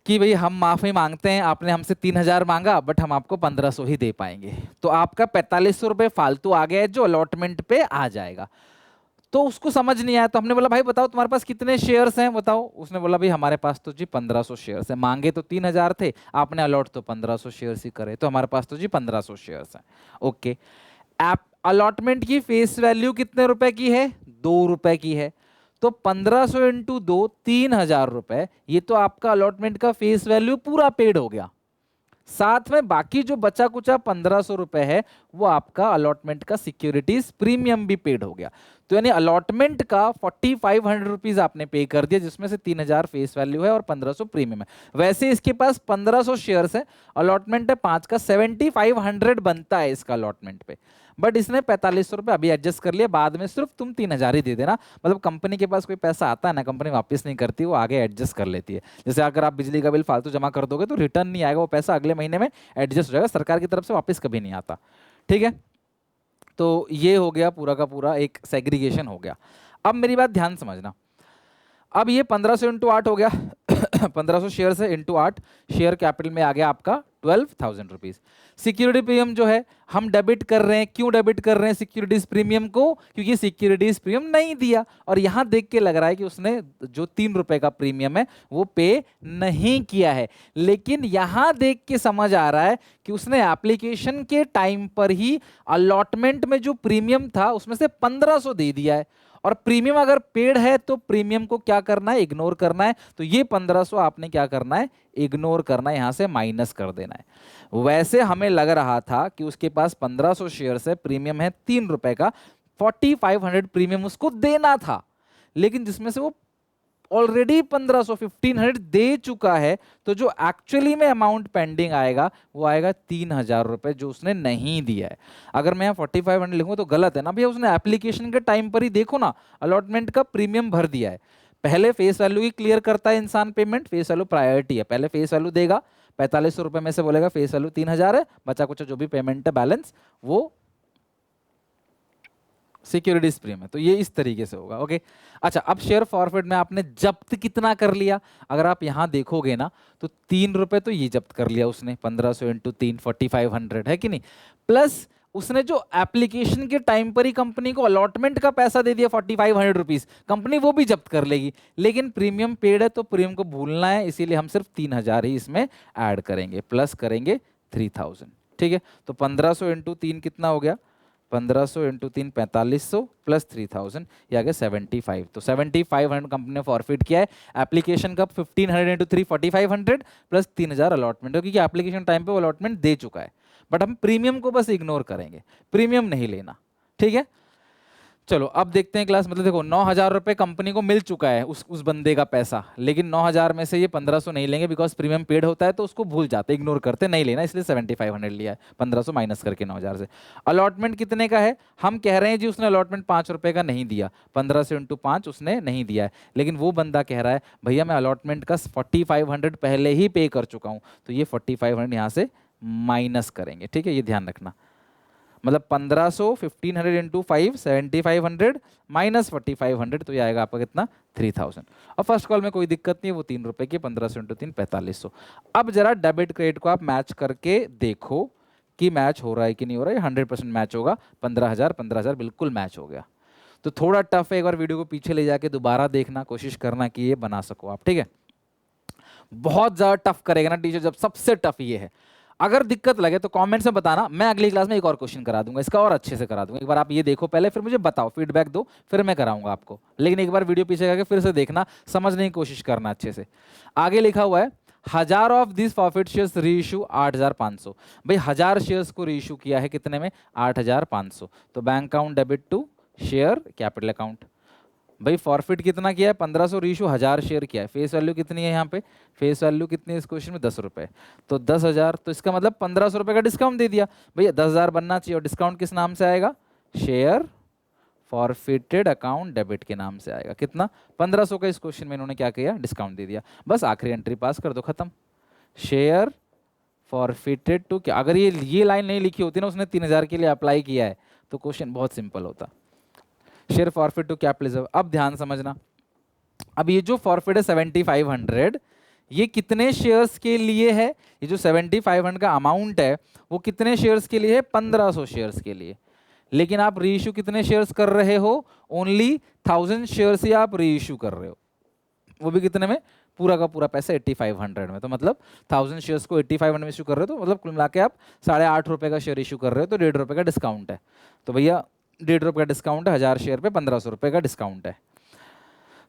कि भाई हम माफी मांगते हैं, आपने हमसे 3000 मांगा बट हम आपको 1500 ही दे पाएंगे, तो आपका 4500 रुपए फालतू आ गया है जो अलॉटमेंट पे आ जाएगा। तो उसको समझ नहीं आया, तो हमने बोला भाई बताओ तुम्हारे पास कितने शेयर्स हैं बताओ। उसने बोला भाई हमारे पास तो जी 1500 शेयर्स हैं, मांगे तो 3000 थे, आपने अलॉट तो 1500 शेयर्स ही करे, तो हमारे पास तो जी 1500 शेयर्स हैं। ओके, आप अलॉटमेंट की फेस वैल्यू कितने रुपए की है? 2 रुपए की है, तो 1500 इंटू 2 3000 रुपए, ये तो आपका अलॉटमेंट का फेस वैल्यू पूरा पेड हो गया। साथ में बाकी जो बचा कुचा 1500 रुपए है वो आपका अलॉटमेंट का सिक्योरिटीज प्रीमियम भी पेड हो गया। तो यानी अलॉटमेंट का 4500 रुपीज आपने पे कर दिया, जिसमें से 3000 फेस वैल्यू है और 1500 प्रीमियम है। वैसे इसके पास 1500 शेयर्स है, अलॉटमेंट है 5 का, 7500 बनता है इसका अलॉटमेंट पे, बट इसने 4500 रुपए अभी एडजस्ट कर लिया, बाद में सिर्फ तुम 3000 ही दे देना। मतलब कंपनी के पास कोई पैसा आता है ना, कंपनी वापस नहीं करती, वो आगे एडजस्ट कर लेती है। जैसे अगर आप बिजली का बिल फालतू जमा कर दोगे तो रिटर्न नहीं आएगा, वो पैसा अगले महीने में एडजस्ट हो जाएगा, सरकार की तरफ से वापस कभी नहीं आता। ठीक है, तो ये हो गया पूरा का पूरा एक सेग्रीगेशन हो गया। अब मेरी बात ध्यान समझना, अब ये 1500 इंटू 8 हो गया 1500 शेयर से इंटू 8, शेयर कैपिटल में आ गया आपका 12,000 रुपीज। सिक्योरिटी प्रीमियम जो है हम डेबिट कर रहे हैं, क्यों डेबिट कर रहे हैं सिक्योरिटीज प्रीमियम को? क्योंकि सिक्योरिटीज प्रीमियम नहीं दिया, और यहां देख के लग रहा है कि उसने जो 3 रुपए का प्रीमियम है वो पे नहीं किया है। लेकिन यहां देख के समझ आ रहा है कि उसने एप्लीकेशन के टाइम पर ही अलॉटमेंट में जो प्रीमियम था उसमें से 1500 दे दिया है, और प्रीमियम अगर पेड है तो प्रीमियम को क्या करना है? इग्नोर करना है। तो ये 1500 आपने क्या करना है? इग्नोर करना है, यहां से माइनस कर देना है। वैसे हमें लग रहा था कि उसके पास 1500 शेयर्स है, प्रीमियम है 3 रुपए का, 4500 प्रीमियम उसको देना था, लेकिन जिसमें से वो ऑलरेडी 1500 दे चुका है, तो जो एक्चुअली में अमाउंट पेंडिंग आएगा वो आएगा 3000 रुपए, जो उसने नहीं दिया है। अगर मैं 4500 लिखूं तो गलत है ना भैया, उसने एप्लीकेशन के टाइम पर ही देखो ना अलॉटमेंट का प्रीमियम भर दिया है। पहले फेस वैल्यू ही क्लियर करता है इंसान पेमेंट, फेस वैल्यू प्रायोरिटी है, पहले फेस वैल्यू देगा, 4500 रुपए में से बोलेगा फेस वैल्यू 3000 है, बचा कुछ जो भी पेमेंट है बैलेंस वो सिक्योरिटीज प्रीमियम है। तो ये इस तरीके से होगा। ओके, अच्छा, अब शेयर फॉरफिट में आपने जब्त कितना कर लिया? अगर आप यहां देखोगे ना तो 3 रुपए तो ये जब्त कर लिया उसने, 1500 इंटू 3 4500 है कि नहीं, प्लस उसने जो एप्लीकेशन के टाइम पर ही कंपनी को अलॉटमेंट का पैसा दे दिया 4500 रुपीज, कंपनी वो भी जब्त कर लेगी, लेकिन प्रीमियम पेड है तो प्रीमियम को भूलना है, इसीलिए हम सिर्फ 3000 ही इसमें ऐड करेंगे, प्लस करेंगे 3000। ठीक है, तो 1500 इंटू 3 कितना हो गया? 1500 इंटू 3 4500 प्लस 3000, ये आ गया 75। तो 7500 कंपनी ने फॉरफिट किया है। एप्लीकेशन का 1500 इंटू 3 4500 प्लस 3000 अलॉटमेंट, क्योंकि एप्लीकेशन टाइम पे वो अलॉटमेंट दे चुका है, बट हम प्रीमियम को बस इग्नोर करेंगे, प्रीमियम नहीं लेना। ठीक है, चलो अब देखते हैं क्लास। मतलब देखो 9000 रुपए कंपनी को मिल चुका है उस बंदे का पैसा, लेकिन 9000 में से ये 1500 नहीं लेंगे, बिकॉज प्रीमियम पेड होता है तो उसको भूल जाते, इग्नोर करते, नहीं लेना, इसलिए 7500 लिया है, 1500 माइनस करके 9000 से। अलॉटमेंट कितने का है? हम कह रहे हैं जी उसने अलॉटमेंट 5 रुपए का नहीं दिया, 1500 इंटू 5 उसने नहीं दिया है, लेकिन वो बंदा कह रहा है भैया मैं अलॉटमेंट का 4500 पहले ही पे कर चुका हूँ, तो ये 4500 यहाँ से माइनस करेंगे। ठीक है, ये ध्यान रखना, मतलब 1500 1500 इंटू 5 7500 माइनस 4500, तो ये आएगा आपका कितना? 3000। और फर्स्ट कॉल में कोई दिक्कत नहीं है, वो 3 रुपए की, 1500 इंटू 3 4500। अब जरा डेबिट क्रेडिट को आप मैच करके देखो कि मैच हो रहा है कि नहीं हो रहा है। 100% मैच होगा, 15000 बिल्कुल मैच हो गया। तो थोड़ा टफ है, एक बार वीडियो को पीछे ले जाके दोबारा देखना, कोशिश करना कि ये बना सको आप। ठीक है, बहुत ज्यादा टफ करेगा ना टीचर, जब सबसे टफ ये है। अगर दिक्कत लगे तो कमेंट्स में बताना, मैं अगली क्लास में एक और क्वेश्चन करा दूंगा, इसका और अच्छे से करा दूंगा। एक बार आप ये देखो पहले, फिर मुझे बताओ, फीडबैक दो, फिर मैं कराऊंगा आपको। लेकिन एक बार वीडियो पीछे करके फिर से देखना, समझने की कोशिश करना अच्छे से। आगे लिखा हुआ है 1000 of this forfeit shares reissue 8500। भाई 1000 शेयर्स को रीइश्यू किया है कितने में? 8500। तो bank account debit to share capital account. भाई फॉरफिट कितना किया है, 1500 रेशो 1000 शेयर किया है। फेस वैल्यू कितनी है यहाँ पे, फेस वैल्यू कितनी है इस क्वेश्चन में, 10 रुपए। तो 10,000, तो इसका मतलब 1500 रुपए का डिस्काउंट दे दिया। भैया 10,000 बनना चाहिए, और डिस्काउंट किस नाम से आएगा, शेयर फॉरफिटेड अकाउंट डेबिट के नाम से आएगा। कितना, 1500 का इस क्वेश्चन में इन्होंने क्या किया, डिस्काउंट दे दिया। बस आखिरी एंट्री पास कर दो, खत्म। शेयर फॉरफिटेड टू क्या, अगर ये लाइन नहीं लिखी होती ना, उसने 3000 के लिए अप्लाई किया है, तो क्वेश्चन बहुत सिंपल होता। Share forfeit to capitalism. अब ध्यान समझना, अब ये जो फॉरफिट है 7500, ये कितने शेयर्स के लिए है, ये जो 7500 का अमाउंट है वो कितने शेयर्स के लिए है, 1500 शेयर्स के लिए। लेकिन आप रीइश्यू कितने शेयर्स कर रहे हो, ओनली 1000 शेयर्स ही आप रीइश्यू कर रहे हो, वो भी कितने में, पूरा का पूरा पैसा 8500 में। तो मतलब 1000 शेयर्स को 8500 में इशू कर रहे हो, तो मतलब कुल मिला के आप 8.5 रुपए का शेयर इशू कर रहे हो, तो 1.5 रुपए का डिस्काउंट है। तो भैया 1.5 रुपए का डिस्काउंट है, 1000 शेयर पे 1500 रुपए का डिस्काउंट है।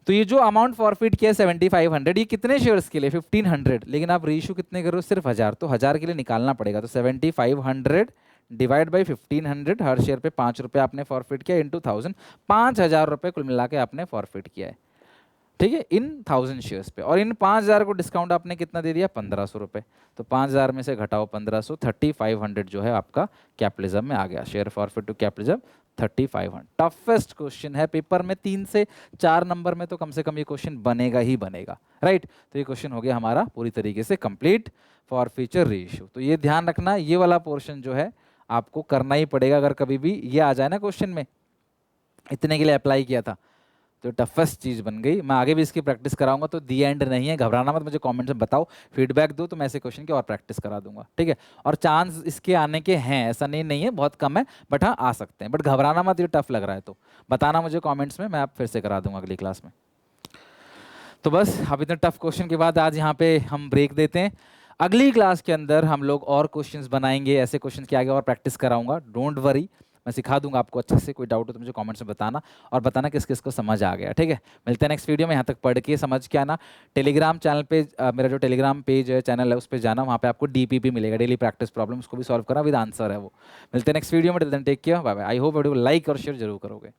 तो ये जो अमाउंट फॉरफिट किया 7500, ये कितने शेयर्स के लिए, 1500, लेकिन आप रीइशू कितने कर रहे हो, सिर्फ 1000, तो 1000 के लिए निकालना पड़ेगा। तो 7500 डिवाइड बाई 1500, हर शेयर पे 5 रुपये आपने फॉरफिट किया, इंटू 1000, 5000 रुपये कुल मिला के आपने फॉरफिट किया है, ठीक है, इन 1000 शेयर्स पे। और इन 5000 को डिस्काउंट आपने कितना दे दिया, 1500 रुपये। तो 5000 में से घटाओ 1500, 3500 जो है आपका कैपिटलिज्म में आ गया। Share forfeit to capitalism 3500। Toughest question है पेपर में, 3 से 4 नंबर में तो कम से कम ये क्वेश्चन बनेगा ही बनेगा, राइट। तो ये क्वेश्चन हो गया हमारा पूरी तरीके से कंप्लीट फॉर फ्यूचर रीइश्यू। तो ये ध्यान रखना, ये वाला पोर्शन जो है आपको करना ही पड़ेगा, अगर कभी भी ये आ जाए ना क्वेश्चन में, इतने के लिए अप्लाई किया था, तो टफेस्ट चीज़ बन गई। मैं आगे भी इसकी प्रैक्टिस कराऊंगा, तो दी एंड नहीं है, घबराना मत, मुझे कमेंट्स में बताओ, फीडबैक दो, तो मैं ऐसे क्वेश्चन की और प्रैक्टिस करा दूंगा, ठीक है। और चांस इसके आने के हैं, ऐसा नहीं है, बहुत कम है, बट हाँ आ सकते हैं। बट घबराना मत, ये टफ लग रहा है तो बताना मुझे कॉमेंट्स में, मैं आप फिर से करा दूंगा अगली क्लास में। तो बस अब इतने टफ क्वेश्चन के बाद आज यहाँ पे हम ब्रेक देते हैं। अगली क्लास के अंदर हम लोग और क्वेश्चंस बनाएंगे, ऐसे क्वेश्चंस के आगे और प्रैक्टिस कराऊंगा, डोंट वरी, मैं सिखा दूंगा आपको अच्छे से। कोई डाउट हो तो मुझे कमेंट्स में बताना, और बताना किस किस को समझ आ गया, ठीक है। मिलते हैं नेक्स्ट वीडियो में, यहाँ तक पढ़ के समझ के आना। टेलीग्राम चैनल पे मेरा जो टेलीग्राम पेज है, चैनल है, उस पर जाना, वहाँ पे आपको DPP मिलेगा, डेली प्रैक्टिस प्रॉब्लम, उसको भी सॉल्व करना विद आंसर है वो। मिलते हैं नेक्स्ट वीडियो में, till then take care, bye bye. I hope video like और शेयर जरूर करोगे।